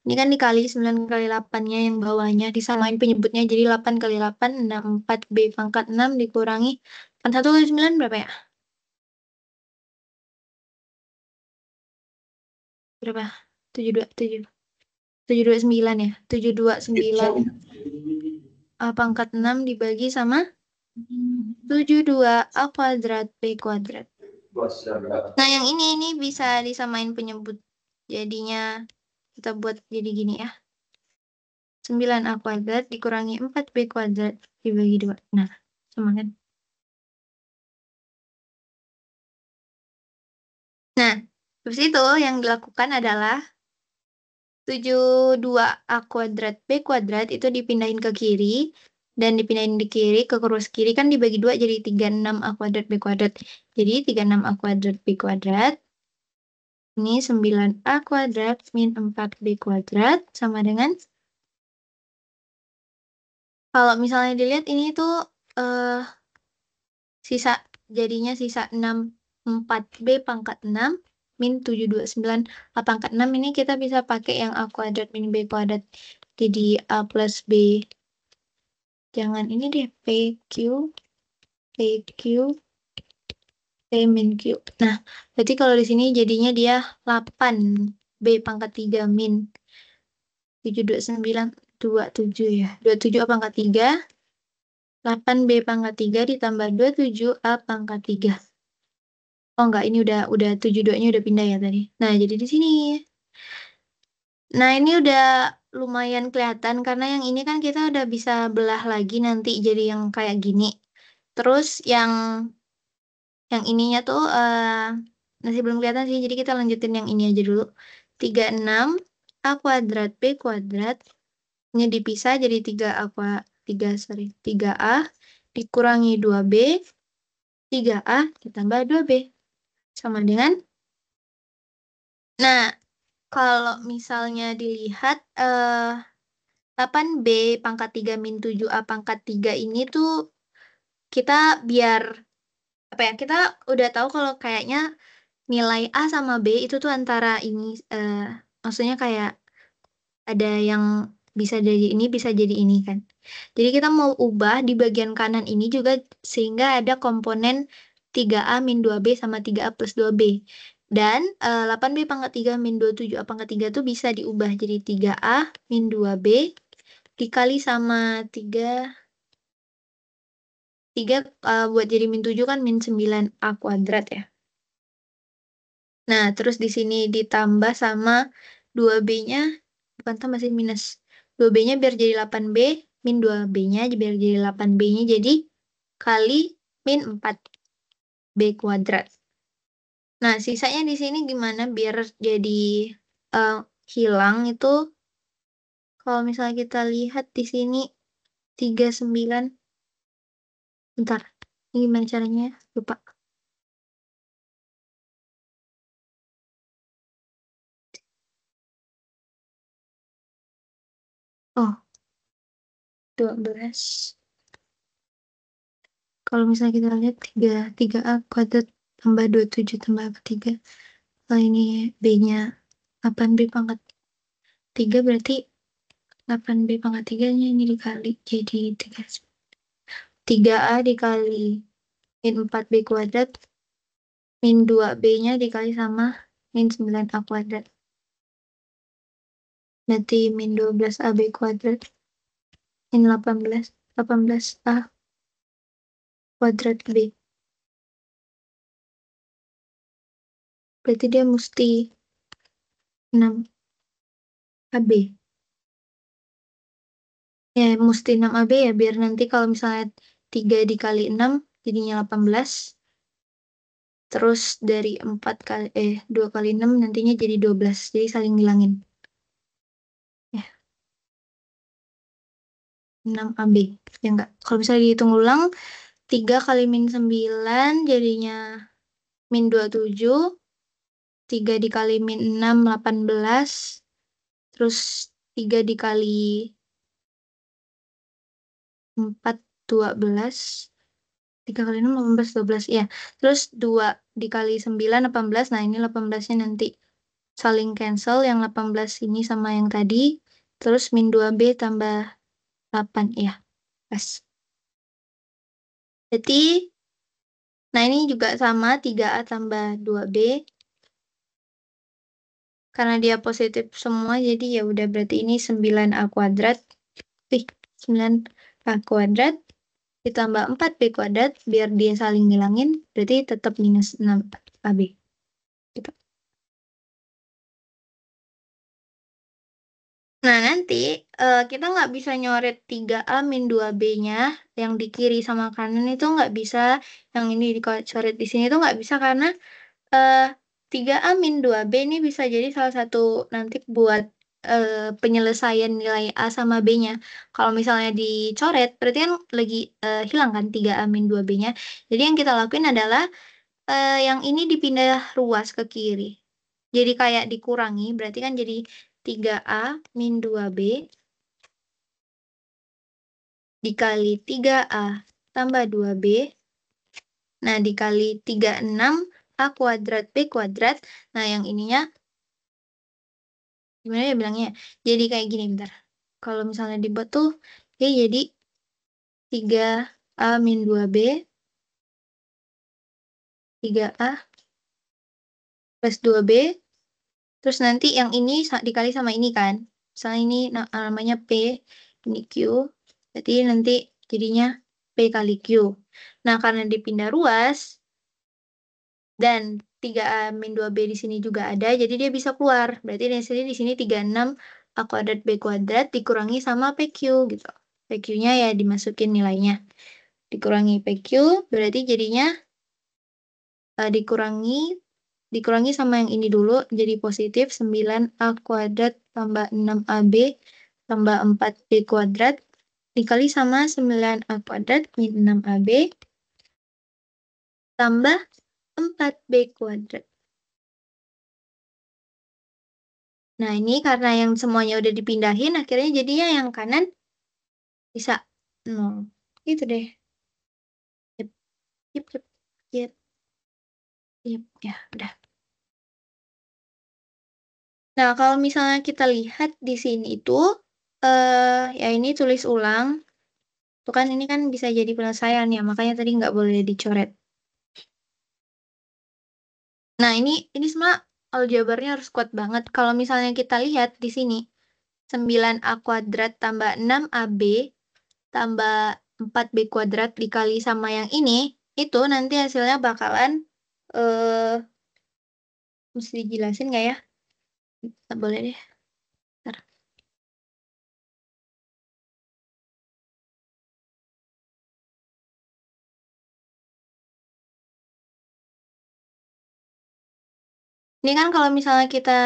Ini kan dikali 9 kali 8-nya yang bawahnya disamain penyebutnya jadi 8 kali 8 4B pangkat 6 dikurangi 1 kali 9 berapa ya? Berapa? 729 ya. 729 A pangkat 6 dibagi sama 72A kuadrat B kuadrat. Nah, yang ini bisa disamain penyebut. Jadinya kita buat jadi gini ya. 9A kuadrat dikurangi 4B kuadrat dibagi 2. Nah, sama kan? Nah, terus itu yang dilakukan adalah 72A kuadrat B kuadrat itu dipindahin ke kiri. Dan dipindahin di kiri ke kurus kiri kan dibagi 2 jadi 36A kuadrat B kuadrat. Jadi 36A kuadrat B kuadrat. Ini 9A kuadrat min 4B kuadrat sama dengan, kalau misalnya dilihat ini tuh sisa, jadinya sisa 64B pangkat 6 min 729 A pangkat 6 ini kita bisa pakai yang A kuadrat min B kuadrat. Jadi A plus B. Jangan ini deh, PQ P min Q. Nah, berarti kalau di sini jadinya dia 8B pangkat 3 min 729 27 ya. 27 A pangkat 3. 8B pangkat 3 ditambah 27A pangkat 3. Oh enggak, ini udah 72-nya udah pindah ya tadi. Nah, jadi di sini. Nah, ini udah lumayan kelihatan karena yang ini kan kita udah bisa belah lagi nanti jadi yang kayak gini. Terus yang ininya tuh masih belum kelihatan sih, jadi kita lanjutin yang ini aja dulu. 36 A kuadrat B kuadrat ini dipisah jadi 3A dikurangi 2B 3A ditambah 2B sama dengan, nah kalau misalnya dilihat 8B pangkat 3 min 7A pangkat 3 ini tuh kita biar apa ya, kita udah tahu kalau kayaknya nilai A sama B itu tuh antara ini, maksudnya kayak ada yang bisa jadi ini, bisa jadi ini kan. Jadi kita mau ubah di bagian kanan ini juga sehingga ada komponen 3A min 2B sama 3A plus 2B. Dan 8B pangkat 3 min 27A pangkat 3 tuh bisa diubah jadi 3A min 2B dikali sama 3 buat jadi min 7 kan min 9A kuadrat ya. Nah, terus di sini ditambah sama 2B-nya, bukan tambah sih, minus. 2B-nya biar jadi 8B, min 2B-nya biar jadi 8B-nya jadi kali min 4B kuadrat. Nah, sisanya di sini gimana biar jadi hilang itu, kalau misalnya kita lihat di sini 39, bentar, ini gimana caranya? Lupa. Oh, 12. Kalau misalnya kita lihat 3A kuadrat tambah 27 tambah 3. Kalau ini B-nya 8B pangkat 3 berarti 8B pangkat 3-nya ini dikali jadi 3A dikali min 4B kuadrat min 2B-nya dikali sama min 9A kuadrat. Nanti min 12AB kuadrat min 18A kuadrat B. Berarti dia mesti 6AB. Ya, mesti 6AB ya, biar nanti kalau misalnya 3 dikali 6 jadinya 18. Terus dari 2 kali 6 nantinya jadi 12. Jadi saling ngilangin. Ya, 6AB. Ya enggak. Kalau misalnya dihitung ulang, 3 kali min 9 jadinya min 27. 3 dikali min 6, 18. Terus 3 dikali 4, 12. 3 kali 6, 18, 12. Ya. Terus 2 dikali 9, 18. Nah, ini 18-nya nanti saling cancel. Yang 18 ini sama yang tadi. Terus min 2B tambah 8. Ya, pas. Berarti, nah ini juga sama 3A tambah 2B. Karena dia positif semua, jadi ya udah berarti ini 9A kuadrat. 9 A kuadrat ditambah 4B kuadrat, biar dia saling ngilangin, berarti tetap minus 6AB. Gitu. Nah, nanti kita nggak bisa nyoret 3A min 2B-nya, yang di kiri sama kanan itu nggak bisa, yang ini dicoret di sini itu nggak bisa karena 3A min 2B ini bisa jadi salah satu nanti buat penyelesaian nilai A sama B-nya. Kalau misalnya dicoret, berarti kan lagi hilang kan 3A min 2B-nya. Jadi yang kita lakuin adalah yang ini dipindah ruas ke kiri. Jadi kayak dikurangi, berarti kan jadi 3A min 2B dikali 3A tambah 2B. Nah, dikali 36 A kuadrat B kuadrat. Nah, yang ininya gimana ya bilangnya? Jadi kayak gini bentar. Kalau misalnya dibuat tuh ya jadi 3A min 2B 3A plus 2B, terus nanti yang ini dikali sama ini kan. Misalnya ini namanya P, ini Q, jadi nanti jadinya P kali Q. Nah, karena dipindah ruas dan 3A min 2B di sini juga ada, jadi dia bisa keluar. Berarti di sini 36 A kuadrat B kuadrat dikurangi sama PQ gitu. PQ-nya ya dimasukin nilainya. Dikurangi PQ, berarti jadinya dikurangi sama yang ini dulu, jadi positif 9A kuadrat tambah 6AB tambah 4B kuadrat dikali sama 9A kuadrat min 6AB tambah 4B kuadrat. Nah, ini karena yang semuanya udah dipindahin, akhirnya jadinya yang kanan bisa 0. Gitu deh. Yep, yep, yep, yep, yep. Ya, udah. Nah, kalau misalnya kita lihat di sini itu, ya ini tulis ulang. Tuh kan ini kan bisa jadi penyelesaian ya, makanya tadi nggak boleh dicoret. Nah, ini semua aljabarnya harus kuat banget. Kalau misalnya kita lihat di sini, 9A kuadrat tambah 6AB tambah 4B kuadrat dikali sama yang ini, itu nanti hasilnya bakalan, mesti dijelasin nggak ya? Nggak boleh deh. Bentar. Ini kan kalau misalnya kita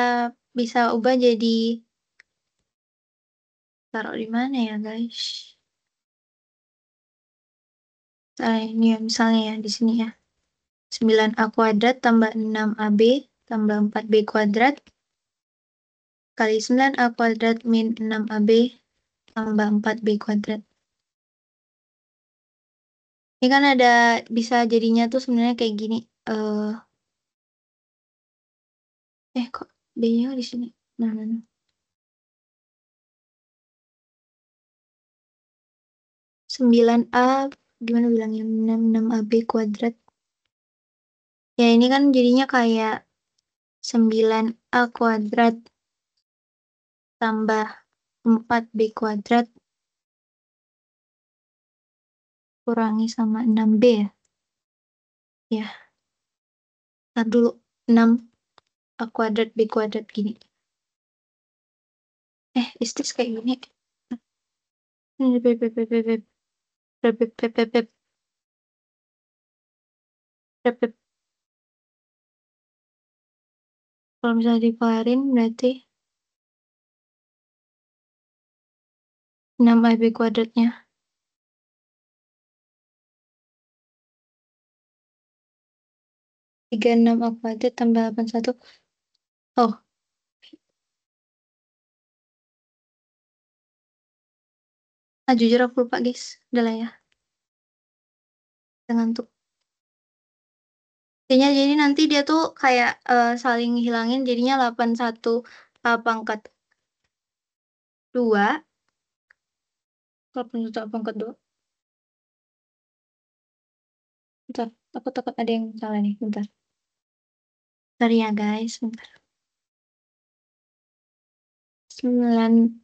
bisa ubah jadi, taruh di mana ya guys? Nah, ini ya misalnya ya di sini ya. 9A kuadrat tambah 6AB tambah 4B kuadrat kali 9A kuadrat min 6AB tambah 4B kuadrat. Ini kan ada bisa jadinya tuh sebenarnya kayak gini. Kok B-nya di sini? Nah. 9A gimana bilangnya? 6AB kuadrat. Ya ini kan jadinya kayak 9A kuadrat tambah 4B kuadrat kurangi sama 6B ya. Ya, ntar dulu. 6A kuadrat B kuadrat gini. Istis kayak gini. Ini beb, beb, beb, beb, beb, beb, beb, beb, beb, beb, beb, beb. Kalau misalnya dikeluarin berarti 6AB kuadratnya. 36A kuadrat tambah 81. Oh, jujur aku lupa guys. Udah lah ya. Udah ngantuk. Jadi nanti dia tuh kayak saling hilangin jadinya 81 A pangkat 2. 81 A pangkat 2. Bentar, aku takut ada yang salah nih. Bentar. Bentar ya guys, bentar. 9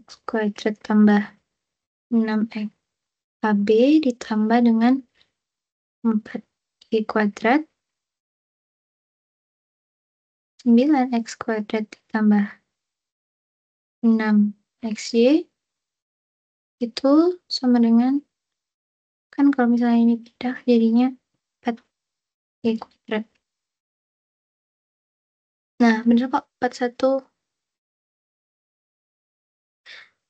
X kuadrat tambah 6x AB ditambah dengan 4y kuadrat 9x kuadrat ditambah 6xy itu sama dengan, kan kalau misalnya ini pindah jadinya 4y kuadrat. Nah, bener kok 41.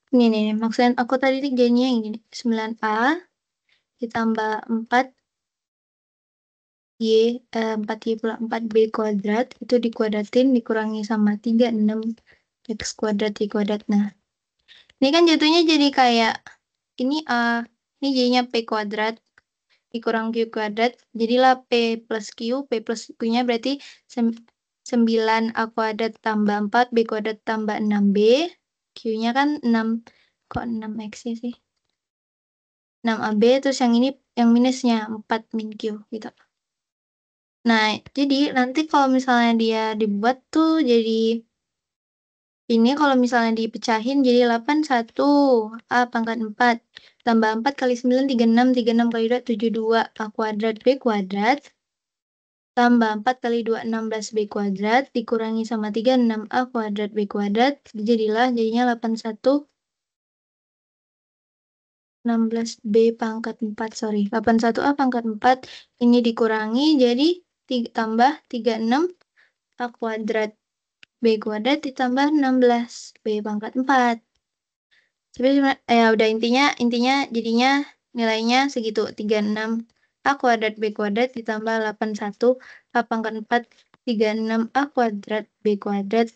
Ini nih, maksudnya aku tadi jadinya yang gini. 9A ditambah 4y pula 4b kuadrat itu dikuadratin dikurangi sama 36x kuadrat y kuadrat. Nah, ini kan jatuhnya jadi kayak ini ini jadinya p kuadrat dikurang q kuadrat, jadilah p plus q-nya berarti 9a kuadrat tambah 4b kuadrat tambah 6b, q-nya kan 6, kok 6x sih? 6ab, terus yang ini yang minusnya 4 min q gitu. Nah, jadi nanti kalau misalnya dia dibuat tuh jadi ini kalau misalnya dipecahin jadi 81 A pangkat 4 tambah 4 kali 9 36 kali 2 72 A kuadrat B kuadrat tambah 4 kali 2 16B kuadrat dikurangi sama 36 A kuadrat B kuadrat jadinya 81 16B pangkat 4 81 A pangkat 4 ini dikurangi jadi tambah 36 A kuadrat B kuadrat ditambah 16B pangkat 4. Tapi ya udah intinya jadinya nilainya segitu 36 A kuadrat B kuadrat ditambah 81 A pangkat 4 36 A kuadrat B kuadrat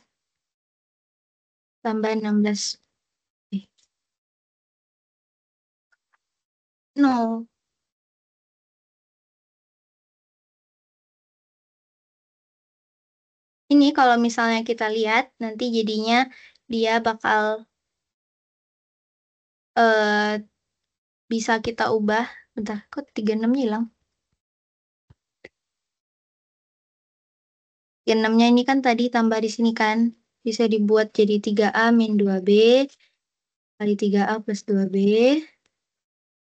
tambah 16 B. No. Ini kalau misalnya kita lihat nanti jadinya dia bakal bisa kita ubah. Bentar, kok 36 hilang? 36-nya ini kan tadi tambah di sini kan. Bisa dibuat jadi 3A min 2B kali 3A plus 2B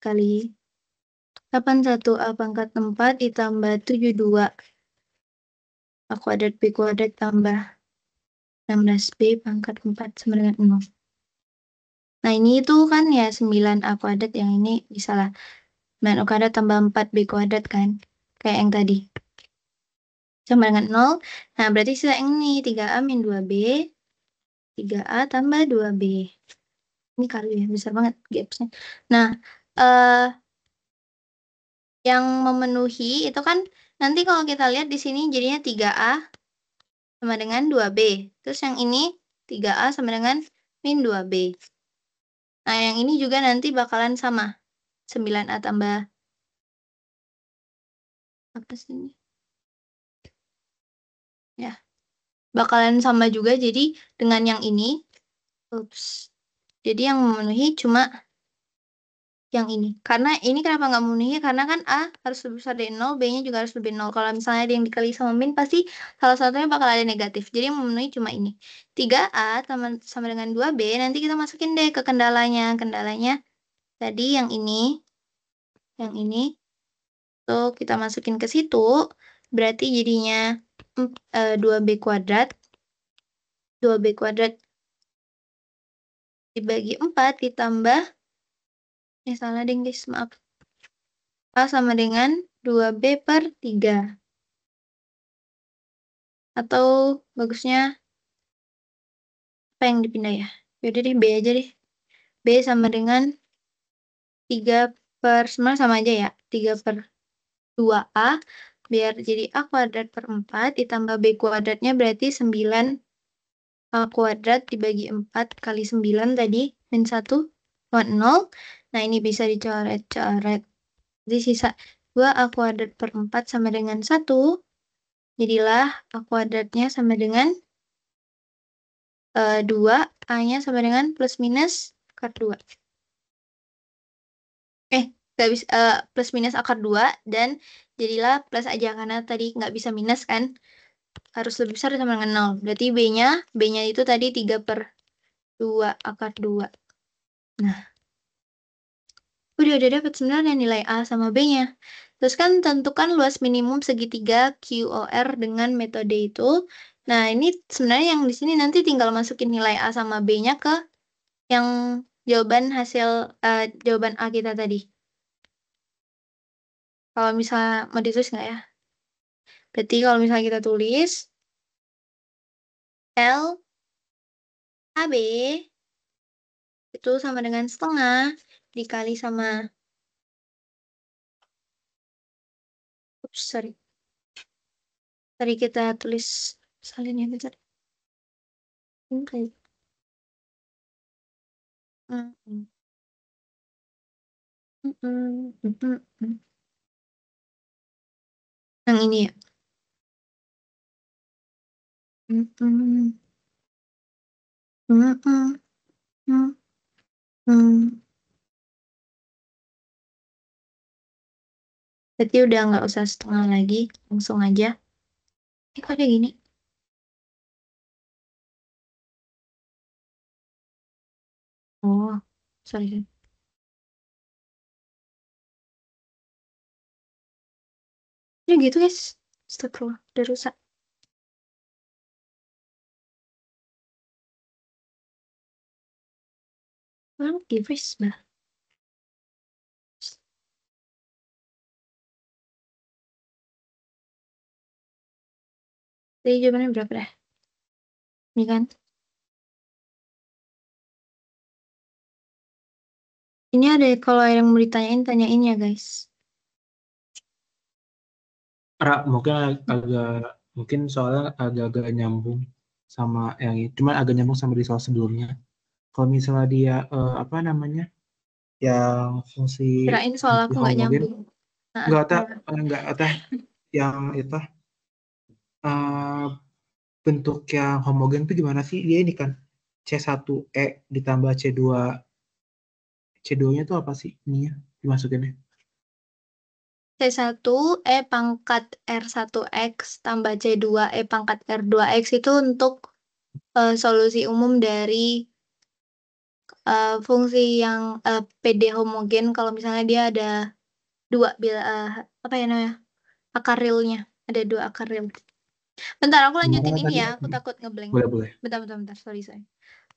kali 81A pangkat 4 ditambah 72 A kuadrat B kuadrat tambah 16B pangkat 4 sama dengan 0. Nah, ini itu kan ya 9A kuadrat, yang ini bisa lah 9A kuadrat tambah 4B kuadrat kan. Kayak yang tadi. Sama dengan 0. Nah, berarti sisa yang ini 3A min 2B 3A tambah 2B. Ini kali ya, besar banget gapsnya. Nah, yang memenuhi itu kan nanti kalau kita lihat di sini jadinya 3A sama dengan 2B. Terus yang ini 3A sama dengan min 2B. Nah, yang ini juga nanti bakalan sama. 9A tambah apa sih ini? Ya, bakalan sama juga jadi dengan yang ini. Ups. Jadi yang memenuhi cuma yang ini. Karena ini kenapa nggak memenuhi? Karena kan A harus lebih besar dari 0, B-nya juga harus lebih 0. Kalau misalnya ada yang dikali sama min, pasti salah satunya bakal ada negatif. Jadi yang memenuhi cuma ini. 3A sama dengan 2B, nanti kita masukin deh ke kendalanya. Kendalanya tadi yang ini. Yang ini. Tuh, kita masukin ke situ. Berarti jadinya 2B kuadrat. 2B kuadrat dibagi 4 ditambah salah deh guys, maaf. A sama dengan 2B per 3. Atau bagusnya apa yang dipindah ya? Yaudah deh, B aja deh. B sama dengan 3 per, sebenarnya sama aja ya. 3 per 2A. Biar jadi A kuadrat per 4 ditambah B kuadratnya berarti 9 A kuadrat dibagi 4 kali 9 tadi. Min 1, 0. Nah, ini bisa dicoret-coret. Jadi sisa 2A kuadrat per 4 sama dengan 1. Jadilah A kuadratnya sama dengan 2. A-nya sama dengan plus minus akar 2. Nggak bisa, plus minus akar 2. Dan jadilah plus aja karena tadi nggak bisa minus kan. Harus lebih besar sama dengan 0. Berarti B-nya itu tadi 3 per 2 akar 2. Nah, Udah dapat sebenarnya nilai A sama B-nya. Terus kan tentukan luas minimum segitiga QOR dengan metode itu. Nah, ini sebenarnya yang di sini nanti tinggal masukin nilai A sama B-nya ke yang jawaban hasil jawaban A kita tadi. Kalau misalnya mau ditulis nggak ya? Berarti kalau misalnya kita tulis L AB itu sama dengan setengah dikali sama, sorry. Tadi kita tulis salinnya bentar. Oke. Mm, mm, mm, mm, mm, mm, mm. Yang ini ya. Mm, mm, mm, mm, mm, mm. Berarti udah nggak usah setengah lagi, langsung aja. Ini kok ada gini? Oh, sorry. Ya gitu guys. Astagfirullah, udah rusak. Well, di freeze bah. Jadi jawabannya berapa dah? Ini kan? Ini ada kalau ada yang mau ditanyain, tanyain ya guys. Ra, mungkin agak mungkin soalnya agak-agak nyambung sama yang ini. Cuman agak nyambung sama di soal sebelumnya. Kalau misalnya dia apa namanya? Yang fungsi Kirain soal fungsi aku nggak homogen nyambung. Nah, gimana? enggak teh yang itu eh, bentuk yang homogen itu gimana sih? Dia ini kan C1E ditambah C2 C2-nya itu apa sih ininya dimasukinnya? C1 E pangkat R1X tambah C2 E pangkat R2X itu untuk solusi umum dari fungsi yang PD homogen kalau misalnya dia ada dua bila apa ya namanya akar realnya, ada dua akar real. Bentar aku lanjutin Gimana ini tadi? ya, aku takut ngeblank. Boleh boleh. Bentar, sorry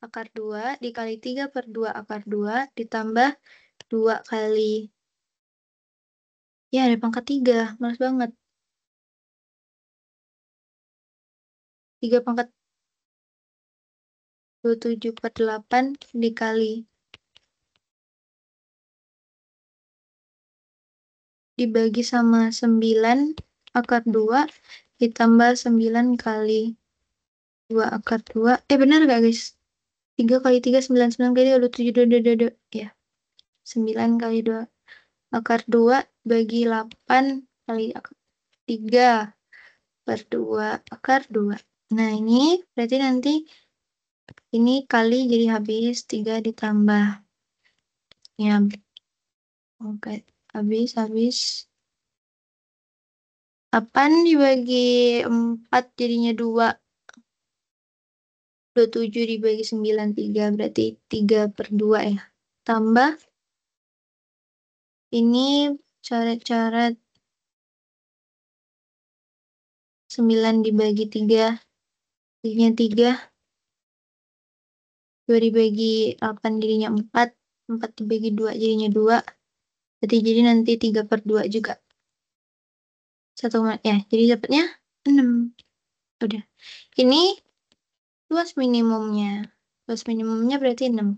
akar 2 dikali 3 per 2 akar 2 ditambah 2 kali, ya ada pangkat 3, males banget. 3 pangkat 27 per 8 dikali dibagi sama 9 akar 2 ditambah 9 kali 2 akar 2. Benar gak guys? 3 kali 3 9 9 kali 2 7 2 2 2 2. Ya, 9 kali 2 akar 2 bagi 8 kali akar 3 per 2 akar 2. Nah, ini berarti nanti ini kali jadi habis 3 ditambah. Ya, oke. Habis 8 dibagi 4 jadinya 2. 27 dibagi 9 3 berarti 3 per 2 ya. Tambah ini cara-cara 9 dibagi 3 jadinya 3. 2 dibagi 8 jadinya 4. 4 dibagi 2 jadinya 2. Berarti jadi nanti 3 per 2 juga. Ya, jadi dapatnya 6. Udah. Ini luas minimumnya. Luas minimumnya berarti 6.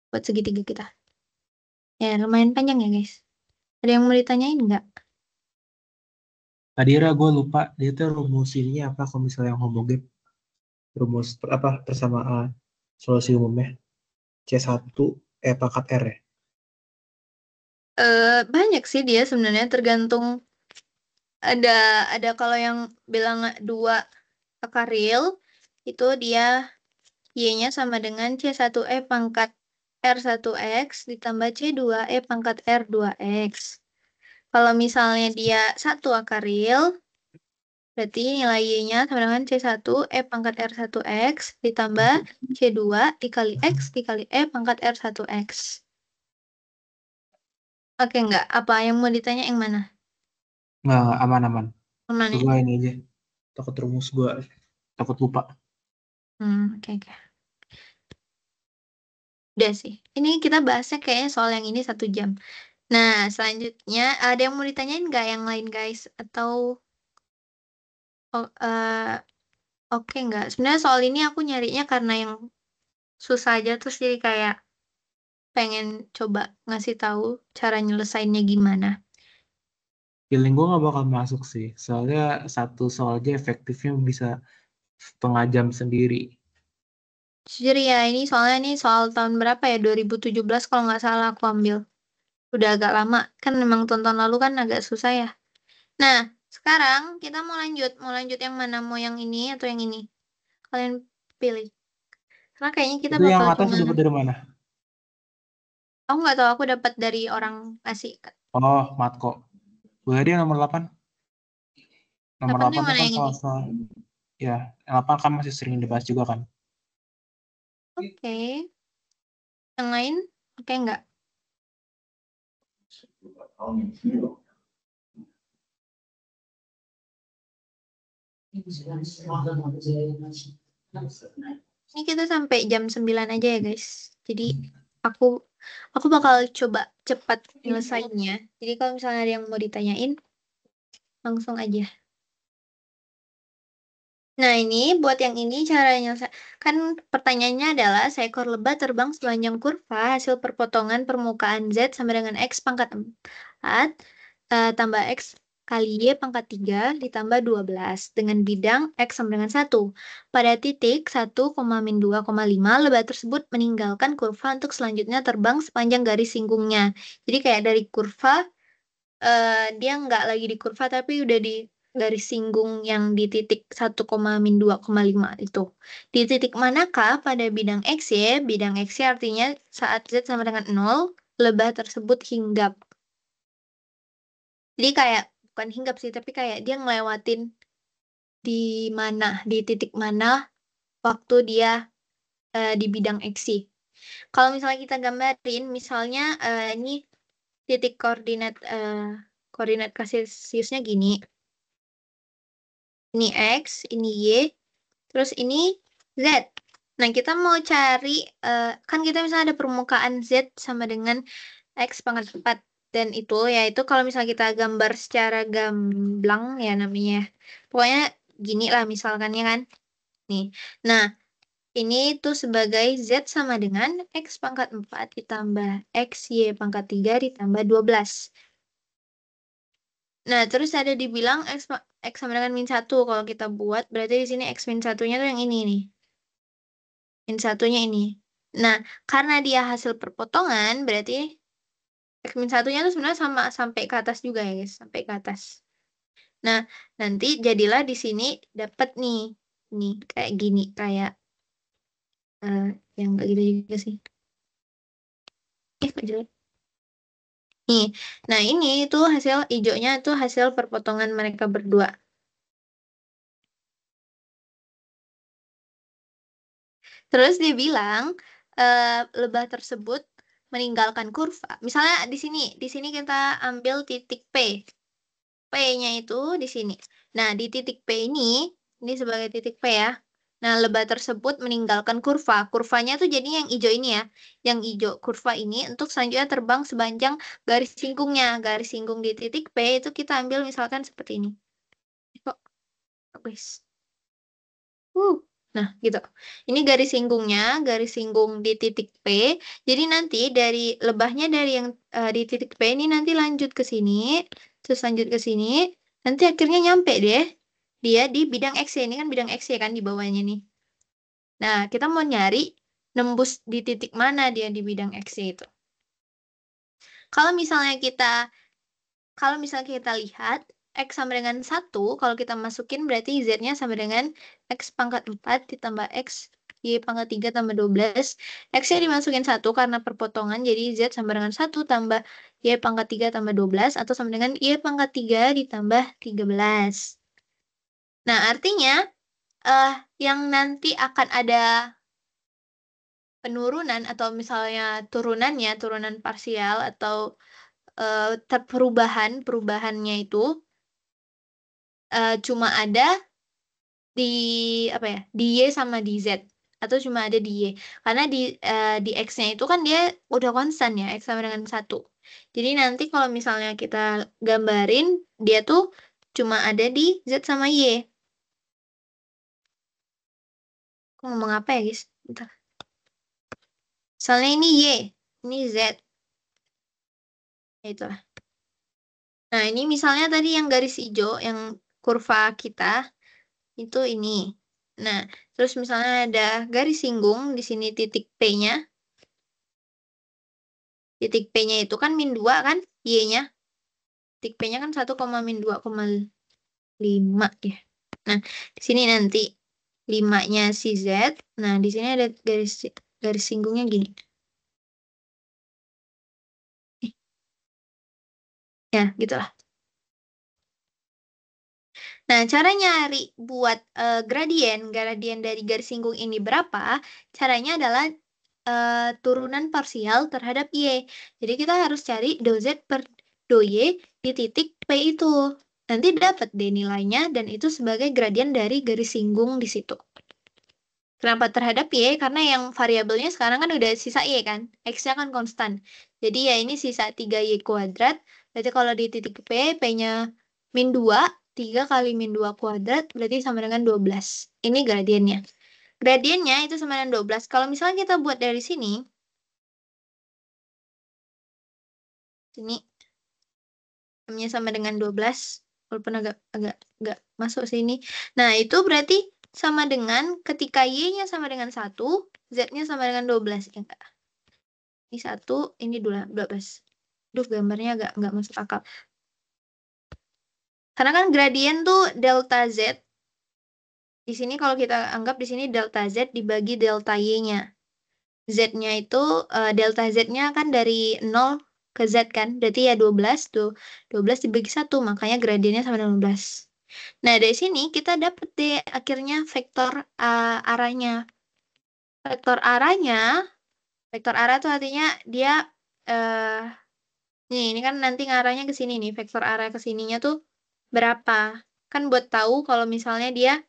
Buat segitiga kita. Ya, lumayan panjang ya guys. Ada yang mau ditanyain nggak? Tadi Ra, gue lupa dia tuh rumus ininya apa kalau misalnya yang homogen. Rumus apa persamaan solusi umumnya C1 E pangkat R ya. Banyak sih dia sebenarnya tergantung ada kalau yang bilang 2 akar real itu dia y-nya sama dengan C1E pangkat R1X ditambah C2E pangkat R2X. Kalau misalnya dia 1 akar real, berarti nilai y-nya sama dengan C1 E pangkat R1X ditambah C2 dikali X dikali E pangkat R1X. Oke, enggak. Apa yang mau ditanya yang mana? Nggak, aman-aman. Mana? Gue ini aja. Takut rumus gue. Takut lupa. Oke, oke. Udah sih. Ini kita bahasnya kayaknya soal yang ini 1 jam. Nah, selanjutnya ada yang mau ditanyain nggak yang lain, guys? Atau oh, oke nggak? Sebenarnya soal ini aku nyarinya karena yang susah aja, terus jadi kayak pengen coba ngasih tahu cara nyelesainnya gimana. Feeling gue nggak bakal masuk sih. Soalnya satu soal aja efektifnya bisa 1/2 jam sendiri. Jujur ya, ini soalnya nih soal tahun berapa ya? 2017 kalau nggak salah aku ambil. Udah agak lama. Kan memang tonton lalu kan agak susah ya. Nah, sekarang kita mau lanjut. Mau lanjut yang mana? Mau yang ini atau yang ini? Kalian pilih. Karena kayaknya kita Itu yang bakal atas cuma... dapat dari mana? Aku nggak tahu, aku dapat dari orang asik. Oh, Matko. Boleh dia nomor 8. Nomor Kapan tuh 8 yang tuh mana kan yang ini? soal-soal. Ya, yang 8 kan masih sering dibahas juga kan. Oke. Yang lain? Oke, nggak? Ini kita sampai jam 9 aja ya, guys. Jadi aku aku bakal coba cepat nyelesainnya. Jadi kalau misalnya ada yang mau ditanyain, langsung aja. Nah, ini buat yang ini caranya kan pertanyaannya adalah seekor lebah terbang sepanjang kurva hasil perpotongan permukaan Z sama dengan X pangkat 4 tambah X kali Y pangkat 3 ditambah 12 dengan bidang X sama dengan 1. Pada titik 1,-2,5 lebah tersebut meninggalkan kurva untuk selanjutnya terbang sepanjang garis singgungnya. Jadi kayak dari kurva dia nggak lagi di kurva tapi udah di garis singgung yang di titik 1,-2,5 itu. Di titik manakah pada bidang X Y? Bidang X Y artinya saat Z sama dengan 0, lebah tersebut hinggap. Jadi kayak bukan hinggap sih, tapi kayak dia ngelewatin di mana, di titik mana waktu dia di bidang X Y. Kalau misalnya kita gambarin, misalnya ini titik koordinat kartesiusnya gini. Ini X, ini Y, terus ini Z. Nah, kita mau cari, kan kita misalnya ada permukaan Z sama dengan X pangkat 4. Dan itu, yaitu kalau misalnya kita gambar secara gamblang ya namanya. Pokoknya gini lah misalkan ya kan. Nih. Nah, ini itu sebagai Z sama dengan X pangkat 4 ditambah X, Y pangkat 3 ditambah 12. Nah, terus ada dibilang X sama dengan min 1. Kalau kita buat, berarti di sini X min 1-nya tuh yang ini nih. Min 1-nya ini. Nah, karena dia hasil perpotongan, berarti X min 1-nya tuh sebenarnya sama sampai ke atas juga ya, guys. Sampai ke atas. Nah, nanti jadilah di sini dapat nih. Nih, kayak gini. Kayak eh, yang kayak gitu juga sih. Kok jelek? Nih. Nah, ini itu hasil hijaunya itu hasil perpotongan mereka berdua. Terus dia bilang lebah tersebut meninggalkan kurva. Misalnya di sini kita ambil titik P. P-nya itu di sini. Nah, di titik P ini sebagai titik P ya. Nah, lebah tersebut meninggalkan kurva. Kurvanya tuh jadi yang hijau ini ya. Yang hijau kurva ini untuk selanjutnya terbang sepanjang garis singgungnya. Garis singgung di titik P itu kita ambil misalkan seperti ini. Kok, guys. Nah, gitu. Ini garis singgungnya, garis singgung di titik P. Jadi nanti dari lebahnya dari yang di titik P ini nanti lanjut ke sini, terus lanjut ke sini, nanti akhirnya nyampe deh. Dia di bidang X ya, ini kan bidang X ya kan di bawahnya nih. Nah, kita mau nyari nembus di titik mana dia di bidang X itu. Kalau misalnya kita Kalau misalnya kita lihat X sama dengan 1, kalau kita masukin berarti Z-nya sama dengan X pangkat 4 ditambah X Y pangkat 3 tambah 12. X-nya dimasukin 1 karena perpotongan, jadi Z sama dengan 1 tambah Y pangkat 3 tambah 12, atau sama dengan Y pangkat 3 ditambah 13. Nah, artinya yang nanti akan ada penurunan atau misalnya turunan parsial atau perubahannya itu cuma ada di apa ya, di Y sama di Z, atau cuma ada di Y, karena di X-nya itu kan dia udah konstan ya, X sama dengan 1. Jadi nanti kalau misalnya kita gambarin, dia tuh cuma ada di Z sama Y. Aku ngomong apa ya guys? Bentar. Misalnya ini Y, ini Z, ya itulah. Nah ini misalnya tadi yang garis hijau, yang kurva kita itu ini. Nah, terus misalnya ada garis singgung di sini titik P-nya. Titik P-nya itu kan min 2 kan, Y-nya. Titik P-nya kan 1,-2,5 ya. Nah, di sini nanti 5-nya si Z. Nah, di sini ada garis garis singgungnya gini. Ya, gitulah. Nah, cara nyari buat gradien dari garis singgung ini berapa? Caranya adalah turunan parsial terhadap Y. Jadi kita harus cari do Z per do Y di titik P itu. Nanti dapat deh nilainya dan itu sebagai gradien dari garis singgung di situ. Kenapa terhadap Y? Karena yang variabelnya sekarang kan udah sisa Y kan. X-nya kan konstan. Jadi ya ini sisa 3Y kuadrat. Berarti kalau di titik P, P-nya min 2, 3 kali min 2 kuadrat berarti sama dengan 12. Ini gradiennya. Gradiennya itu sama dengan 12. Kalau misalnya kita buat dari sini, M-nya sama dengan 12, walaupun agak masuk sini. Nah, itu berarti sama dengan ketika Y-nya sama dengan 1, Z-nya sama dengan 12. Ya enggak? Ini 1, ini 12. Duh, gambarnya agak masuk akal. Karena kan gradien tuh delta Z. Di sini kalau kita anggap di sini delta Z dibagi delta Y-nya. Z-nya itu, delta Z-nya kan dari 0 ke Z kan. Berarti ya 12 tuh. 12 dibagi 1, makanya gradiennya sama dengan 12. Nah, dari sini kita dapat deh akhirnya vektor arahnya. Vektor arah tuh artinya dia eh ini kan nanti ngarahnya ke sini nih. Vektor arah ke sininya tuh berapa? Kan buat tahu kalau misalnya dia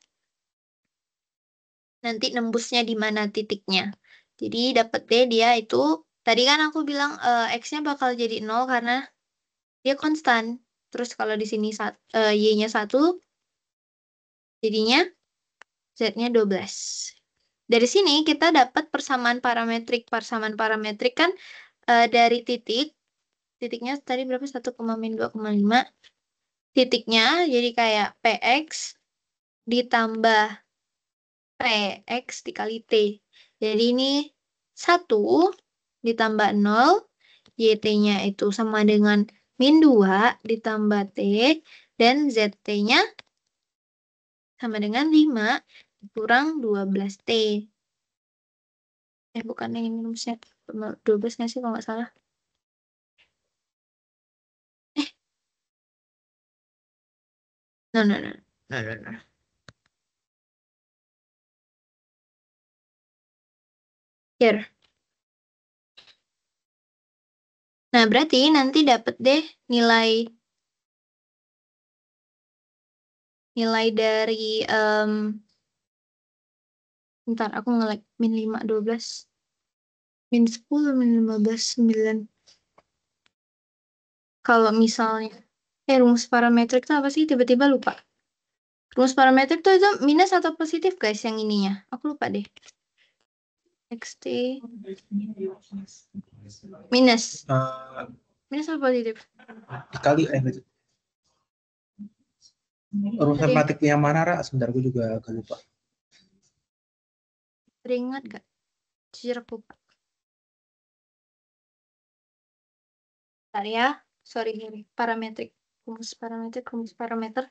nanti nembusnya di mana titiknya. Jadi dapat deh dia itu, tadi kan aku bilang X-nya bakal jadi 0 karena dia konstan. Terus kalau di sini Y-nya 1, jadinya Z-nya 12. Dari sini kita dapat persamaan parametrik. Persamaan parametrik kan dari titiknya tadi berapa? 1,-2,5. Titiknya jadi kayak PX ditambah PX dikali T. Jadi ini 1 ditambah 0, YT-nya itu sama dengan min 2 ditambah T, dan ZT-nya sama dengan 5 kurang 12T. Bukan yang ini rumusnya. 12 nggak sih kalau nggak salah? Eh, no, no, no. No, no, no. Here. Nah, berarti nanti dapat deh nilai dari bentar, aku nge-like min 5, 12. Min 10, min 15, 9. Kalau misalnya, rumus parametrik itu apa sih? Tiba-tiba lupa. Rumus parametrik itu minus atau positif guys yang ininya? Aku lupa deh. XT minus. Minus atau positif? Dikali gitu. Rumus matematiknya mana, Ra? Sebentar, gue juga agak lupa. Teringat gak? Jujur aku lupa. Bentar ya. Sorry, ini parametrik. Rumus parameter.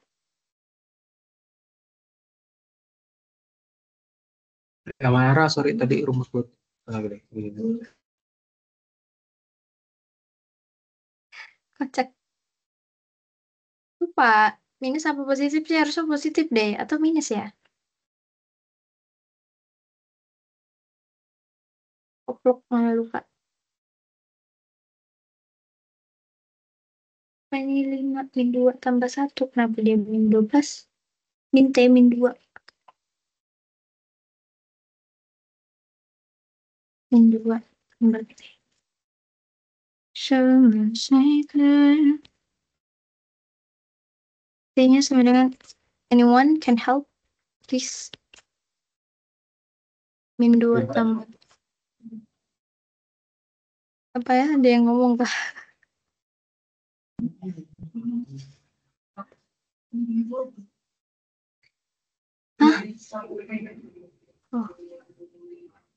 Yang mana, Ra? Sorry, tadi rumus buat Kocak. Lupa. Minus apa positif sih? Harusnya positif deh. Atau minus ya? Goblok, malah lupa. Ini 5 min 2 tambah 1. Kenapa dia min 12? Min T min 2. Min 2 tambah T. Selesaikan. T-nya sama dengan anyone can help, please. Min 2 tambah. Apa ya? Ada yang ngomong kah? Hah? Oh.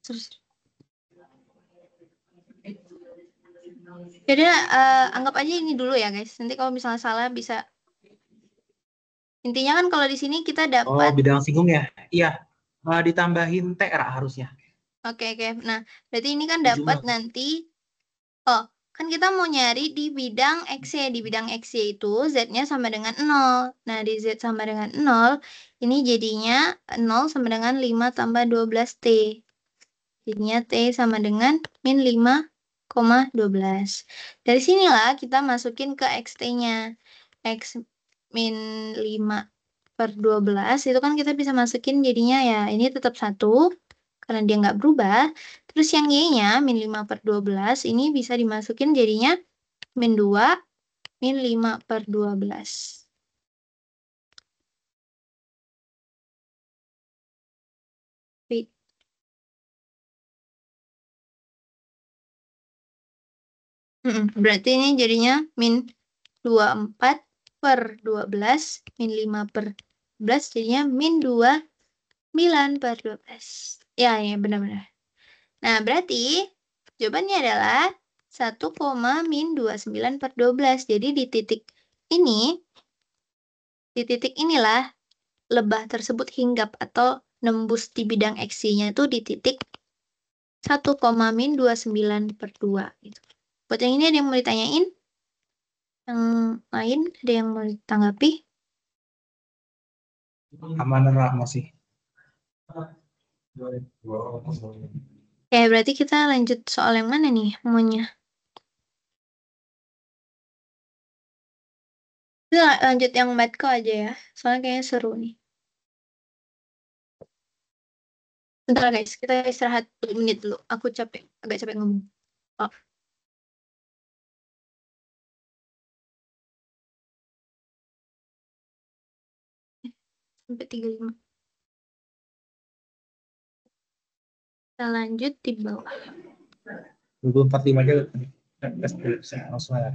Terus. Jadi anggap aja ini dulu ya guys. Nanti kalau misalnya salah bisa. Intinya kan kalau di sini kita Oh, dapat. bidang singgung ya? Iya. Ditambahin T harusnya. Oke. Nah, berarti ini kan dapat Ujungnya. nanti. Oh, kan kita mau nyari di bidang X-Y. Di bidang X-Y itu Z-nya sama dengan 0. Nah, di Z sama dengan 0, ini jadinya 0 sama dengan 5 tambah 12T. Jadinya T sama dengan min 5,12. Dari sinilah kita masukin ke XT-nya. X min 5 per 12 itu kan kita bisa masukin jadinya ya ini tetap 1 karena dia nggak berubah. Terus yang Y-nya min 5 per 12 ini bisa dimasukin jadinya min 2 min 5 per 12. Wait. Berarti ini jadinya min 24 per 12 min 5 per 12 jadinya min 29 per 12. Ya, benar-benar. Nah, berarti jawabannya adalah 1, min 29 per 12. Jadi di titik inilah lebah tersebut hinggap atau nembus di bidang X-nya itu di titik 1, min 29 per 2. Gitu. Buat yang ini ada yang mau ditanyain? Yang lain ada yang mau ditanggapi? Aman masih. Oke, berarti kita lanjut soal yang mana nih maunya? Kita lanjut yang Matko aja ya. Soalnya kayaknya seru nih. Bentar guys, kita istirahat 2 menit dulu. Aku agak capek ngomong. Oh. Sampai 35. Kita lanjut di bawah. 45 aja. Langsung ya.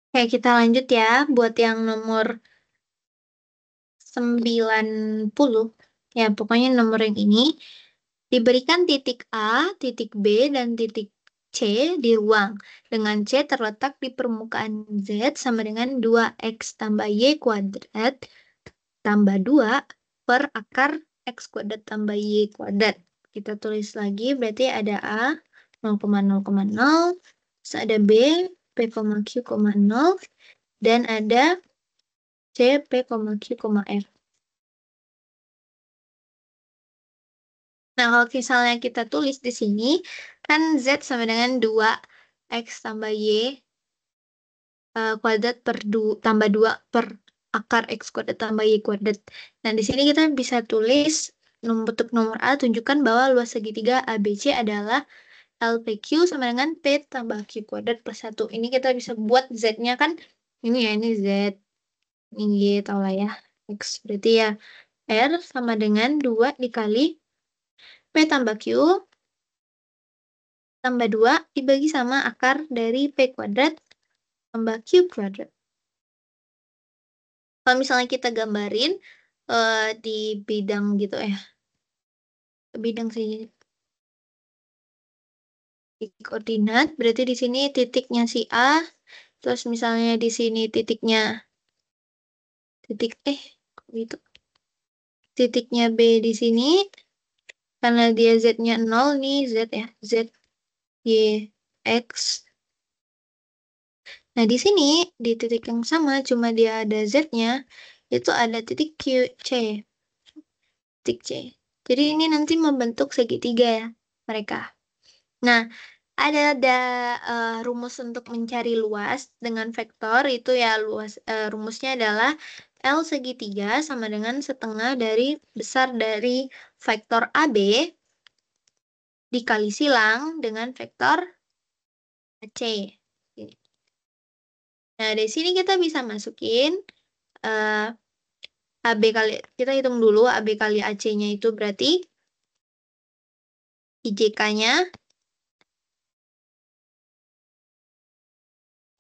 Oke, kita lanjut ya buat yang nomor 90. Ya, pokoknya nomor yang ini. Diberikan titik A, titik B, dan titik C di ruang. Dengan C terletak di permukaan Z sama dengan 2X tambah Y kuadrat tambah 2 per akar X kuadrat tambah Y kuadrat. Kita tulis lagi, berarti ada A 0,0,0, terus ada B P, Q, 0, dan ada C P, Q, R. Nah, kalau misalnya kita tulis di sini, kan Z sama dengan 2X tambah Y kuadrat tambah 2 per akar X kuadrat tambah Y kuadrat. Nah, di sini kita bisa tulis untuk nomor A, tunjukkan bahwa luas segitiga ABC adalah LPQ sama dengan P tambah Q kuadrat plus 1. Ini kita bisa buat Z-nya kan, ini ya, ini Z. Ini Y, tau lah ya. X berarti ya R sama dengan 2 dikali P tambah Q tambah 2 dibagi sama akar dari P kuadrat tambah Q kuadrat. Kalau misalnya kita gambarin di bidang gitu ya. Bidang saja. Di koordinat, berarti di sini titiknya si A, terus misalnya di sini titiknya kok gitu. Titiknya B di sini, karena dia Z-nya 0 nih, Z ya, Z, Y, X. Nah, di sini, di titik yang sama, cuma dia ada Z-nya, itu ada titik Q, C. Titik C. Jadi ini nanti membentuk segitiga ya, mereka. Nah, ada rumus untuk mencari luas dengan vektor, itu ya rumusnya adalah L segitiga sama dengan setengah dari besar dari vektor AB dikali silang dengan vektor AC. Nah, dari sini kita bisa masukin AB kali, kita hitung dulu AB kali AC-nya itu berarti IJK-nya,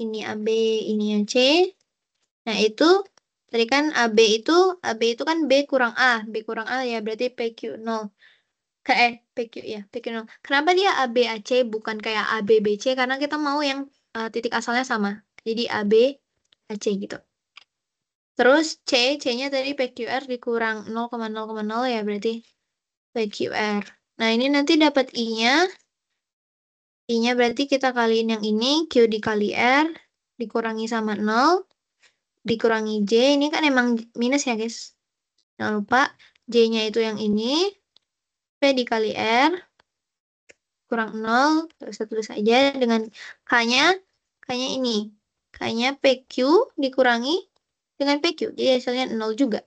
ini AB, ini AC. Nah, itu tadi kan AB itu kan B kurang A. B kurang A ya berarti PQ 0. PQ ya, PQ 0. Kenapa dia AB AC bukan kayak AB BC? Karena kita mau yang titik asalnya sama. Jadi AB AC gitu. Terus C-nya tadi PQR dikurang 0,0,0 ya berarti PQR. Nah, ini nanti dapat I-nya. I-nya berarti kita kaliin yang ini, Q dikali R, dikurangi sama 0, dikurangi J. Ini kan emang minus ya, guys. Jangan lupa, J-nya itu yang ini, P dikali R, kurang 0, terus tulis aja dengan K-nya ini. K-nya PQ dikurangi dengan PQ, jadi hasilnya 0 juga.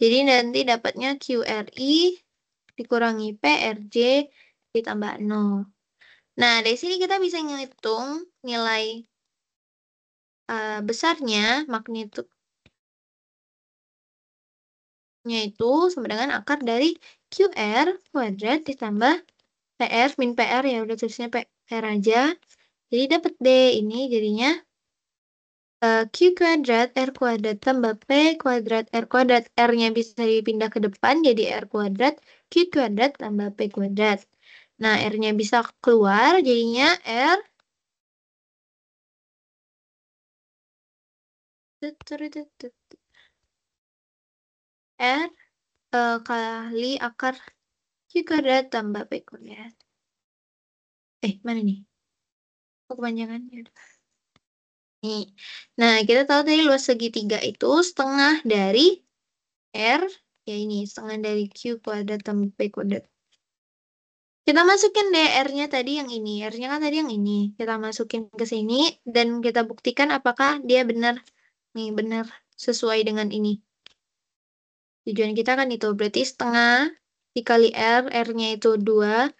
Jadi nanti dapatnya QRI dikurangi PRJ ditambah 0. Nah, dari sini kita bisa ngitung nilai besarnya, magnitudenya itu sama dengan akar dari QR kuadrat ditambah PR, min PR ya udah tulisnya PR aja. Jadi dapat D ini jadinya Q kuadrat R kuadrat tambah P kuadrat R kuadrat. R-nya bisa dipindah ke depan jadi R kuadrat, Q kuadrat tambah P kuadrat. Nah, R-nya bisa keluar jadinya R kali akar Q kuadrat tambah P kuadrat. Mana nih? Oh, kepanjangannya. Nih. Nah, kita tahu tadi luas segitiga itu setengah dari R, ya ini, setengah dari Q kuadrat tambah P kuadrat. Kita masukin deh R-nya tadi yang ini. R-nya kan tadi yang ini. Kita masukin ke sini dan kita buktikan apakah dia benar. Nih, benar sesuai dengan ini. Tujuan kita kan itu. Berarti setengah dikali R. R-nya itu 2.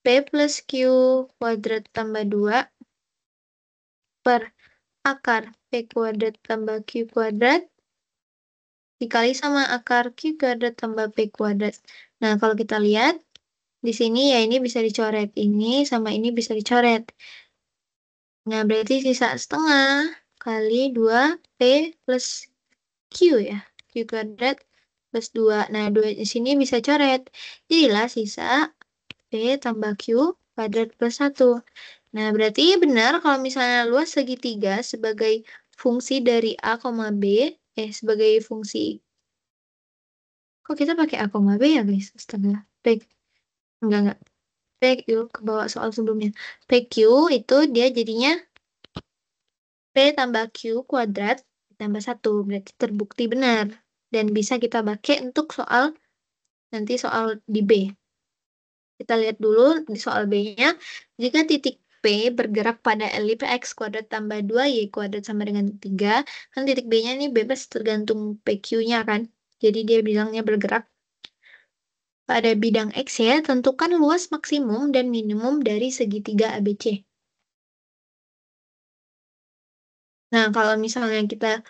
P plus Q kuadrat tambah 2 per akar P kuadrat tambah Q kuadrat dikali sama akar Q kuadrat tambah P kuadrat. Nah, kalau kita lihat, di sini ya ini bisa dicoret. Ini sama ini bisa dicoret. Nah, berarti sisa setengah kali 2P plus Q ya. Q kuadrat plus 2. Nah, 2 di sini bisa coret. Jadilah sisa P tambah Q kuadrat plus 1. Nah, berarti benar kalau misalnya luas segitiga sebagai fungsi dari A, B, sebagai fungsi. Kok kita pakai A, B ya, guys? Astaga. Baik. Enggak. PQ ke bawah soal sebelumnya. PQ itu dia jadinya P tambah Q kuadrat tambah 1. Berarti terbukti benar. Dan bisa kita pakai untuk nanti soal di B. Kita lihat dulu di soal B-nya. Jika titik P bergerak pada elips X kuadrat tambah 2Y kuadrat sama dengan 3. Kan titik B-nya ini bebas tergantung PQ-nya kan. Jadi dia bilangnya bergerak pada bidang X ya, tentukan luas maksimum dan minimum dari segitiga ABC. Nah, kalau misalnya kita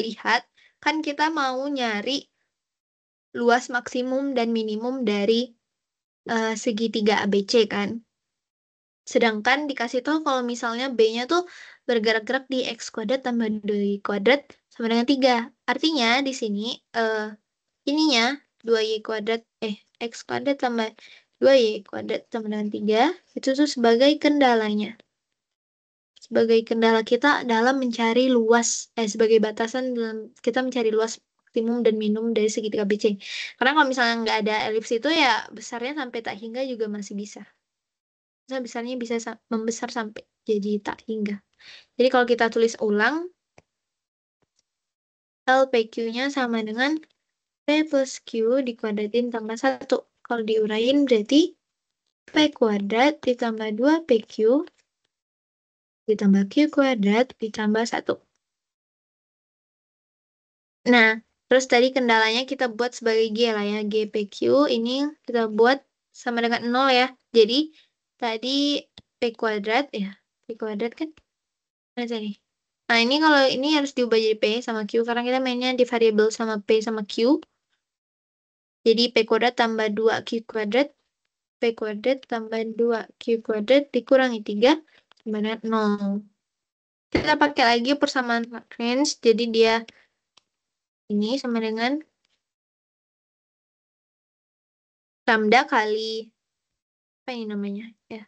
lihat, kan kita mau nyari luas maksimum dan minimum dari segitiga ABC kan. Sedangkan dikasih tahu kalau misalnya B-nya tuh bergerak-gerak di X kuadrat tambah 2Y kuadrat sama dengan 3. Artinya di sini ininya 2Y kuadrat, X kuadrat tambah 2Y kuadrat sama dengan 3, itu tuh sebagai kendalanya. Sebagai kendala kita dalam mencari luas, sebagai batasan dalam kita mencari luas maksimum dan minimum dari segitiga BC. Karena kalau misalnya nggak ada elips itu ya besarnya sampai tak hingga juga masih bisa. Misalnya besarnya bisa membesar sampai jadi tak hingga. Jadi kalau kita tulis ulang, LPQ-nya sama dengan P plus Q dikuadratin tambah 1. Kalau diurain berarti P kuadrat ditambah 2PQ ditambah Q kuadrat ditambah 1. Nah, terus tadi kendalanya kita buat sebagai G lah ya. GPQ ini kita buat sama dengan 0 ya. Jadi, tadi P kuadrat ya. P kuadrat kan? Mana tadi? Nah, ini kalau ini harus diubah jadi P sama Q. Karena kita mainnya di variabel sama P sama Q. Jadi, P kuadrat tambah 2Q kuadrat. P kuadrat tambah 2Q kuadrat dikurangi 3 sama dengan 0. Kita pakai lagi persamaan Lagrange. Jadi, dia ini sama dengan lambda kali apa ini namanya ya,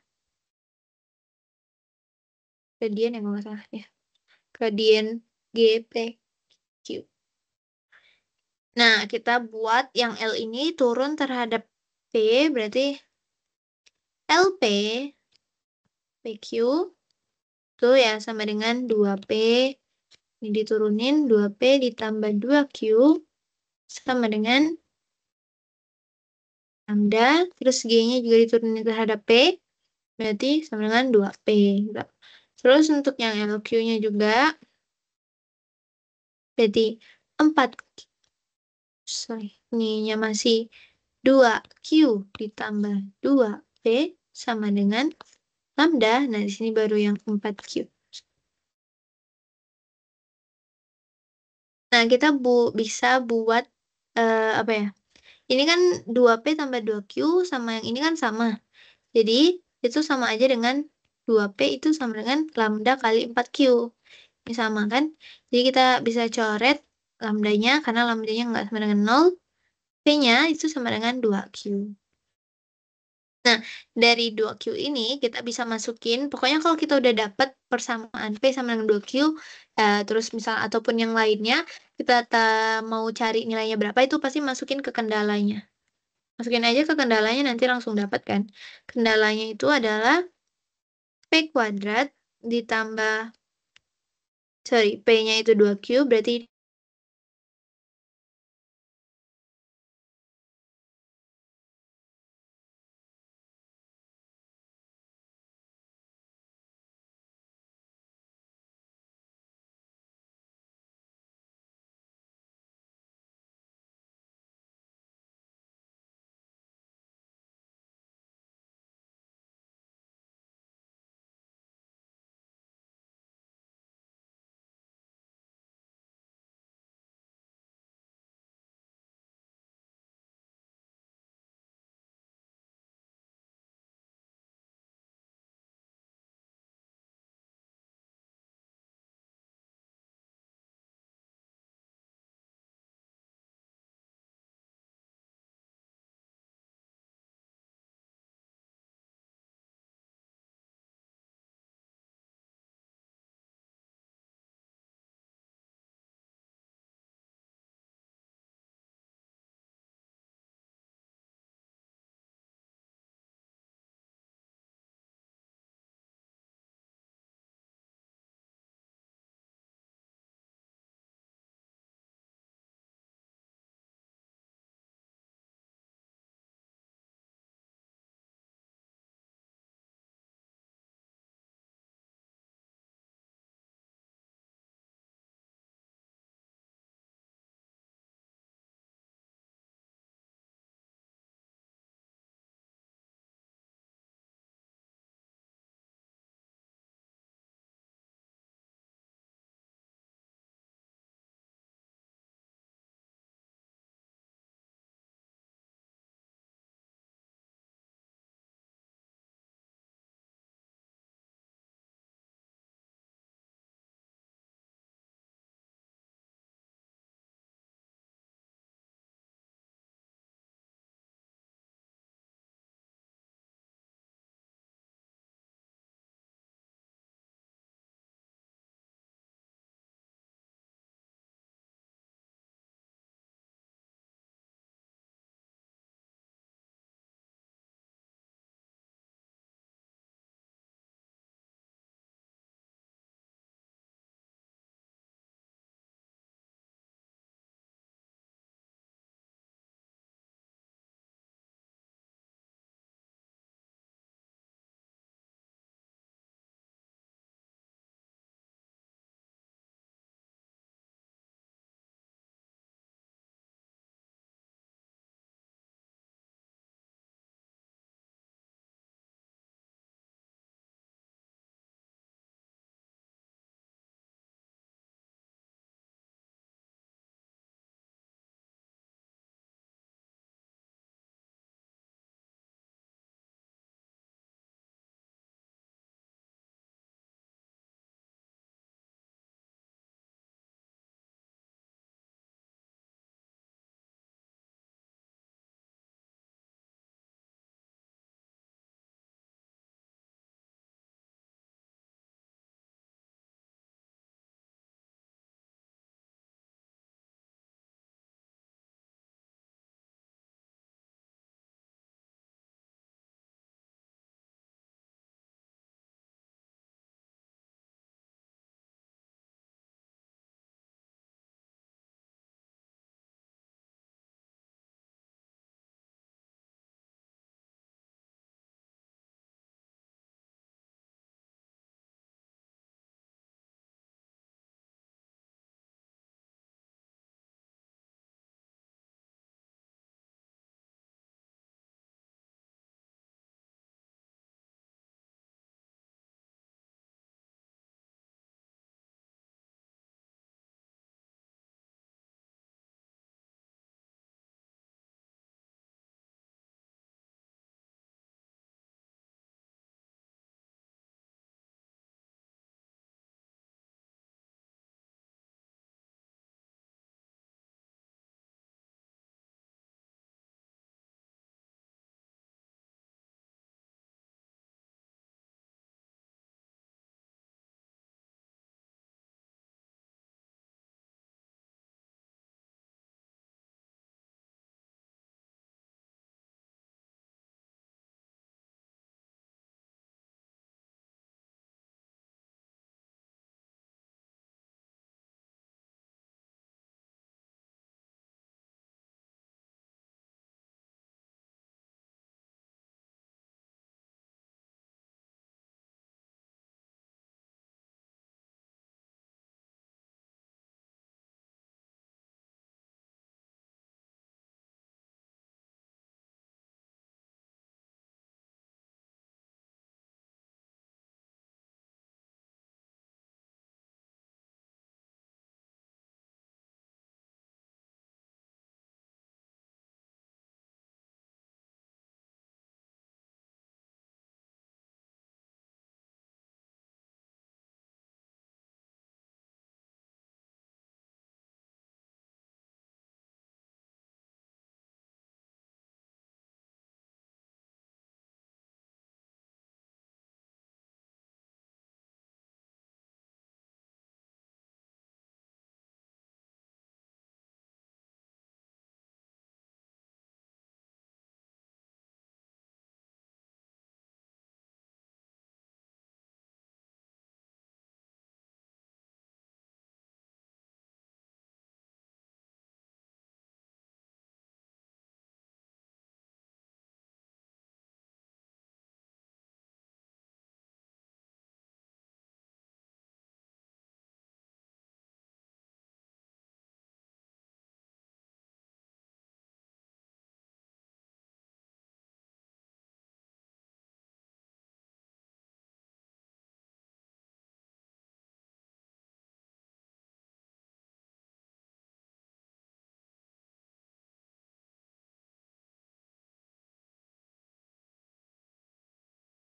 gradien ya kalau nggak salah ya, gradien GPQ. Nah, kita buat yang L ini turun terhadap P, berarti LP PQ itu ya sama dengan 2P, ini diturunin 2P ditambah 2Q sama dengan lambda, terus G-nya juga diturunin terhadap P, berarti sama dengan 2P. Terus untuk yang LQ-nya juga, berarti 4, ininya masih 2Q ditambah 2P sama dengan lambda. Nah, di sini baru yang 4Q. Nah, kita bisa buat, apa ya, ini kan 2P tambah 2Q sama yang ini kan sama. Jadi, itu sama aja dengan 2P itu sama dengan lambda kali 4Q. Ini sama kan? Jadi, kita bisa coret lambdanya, karena lambdanya nggak sama dengan 0. P-nya itu sama dengan 2Q. Nah, dari 2Q ini kita bisa masukin, pokoknya kalau kita udah dapat persamaan P sama dengan 2Q, terus misal ataupun yang lainnya, kita mau cari nilainya berapa, itu pasti masukin ke kendalanya. Masukin aja ke kendalanya, nanti langsung dapat kan. Kendalanya itu adalah P kuadrat ditambah, P-nya itu 2Q, berarti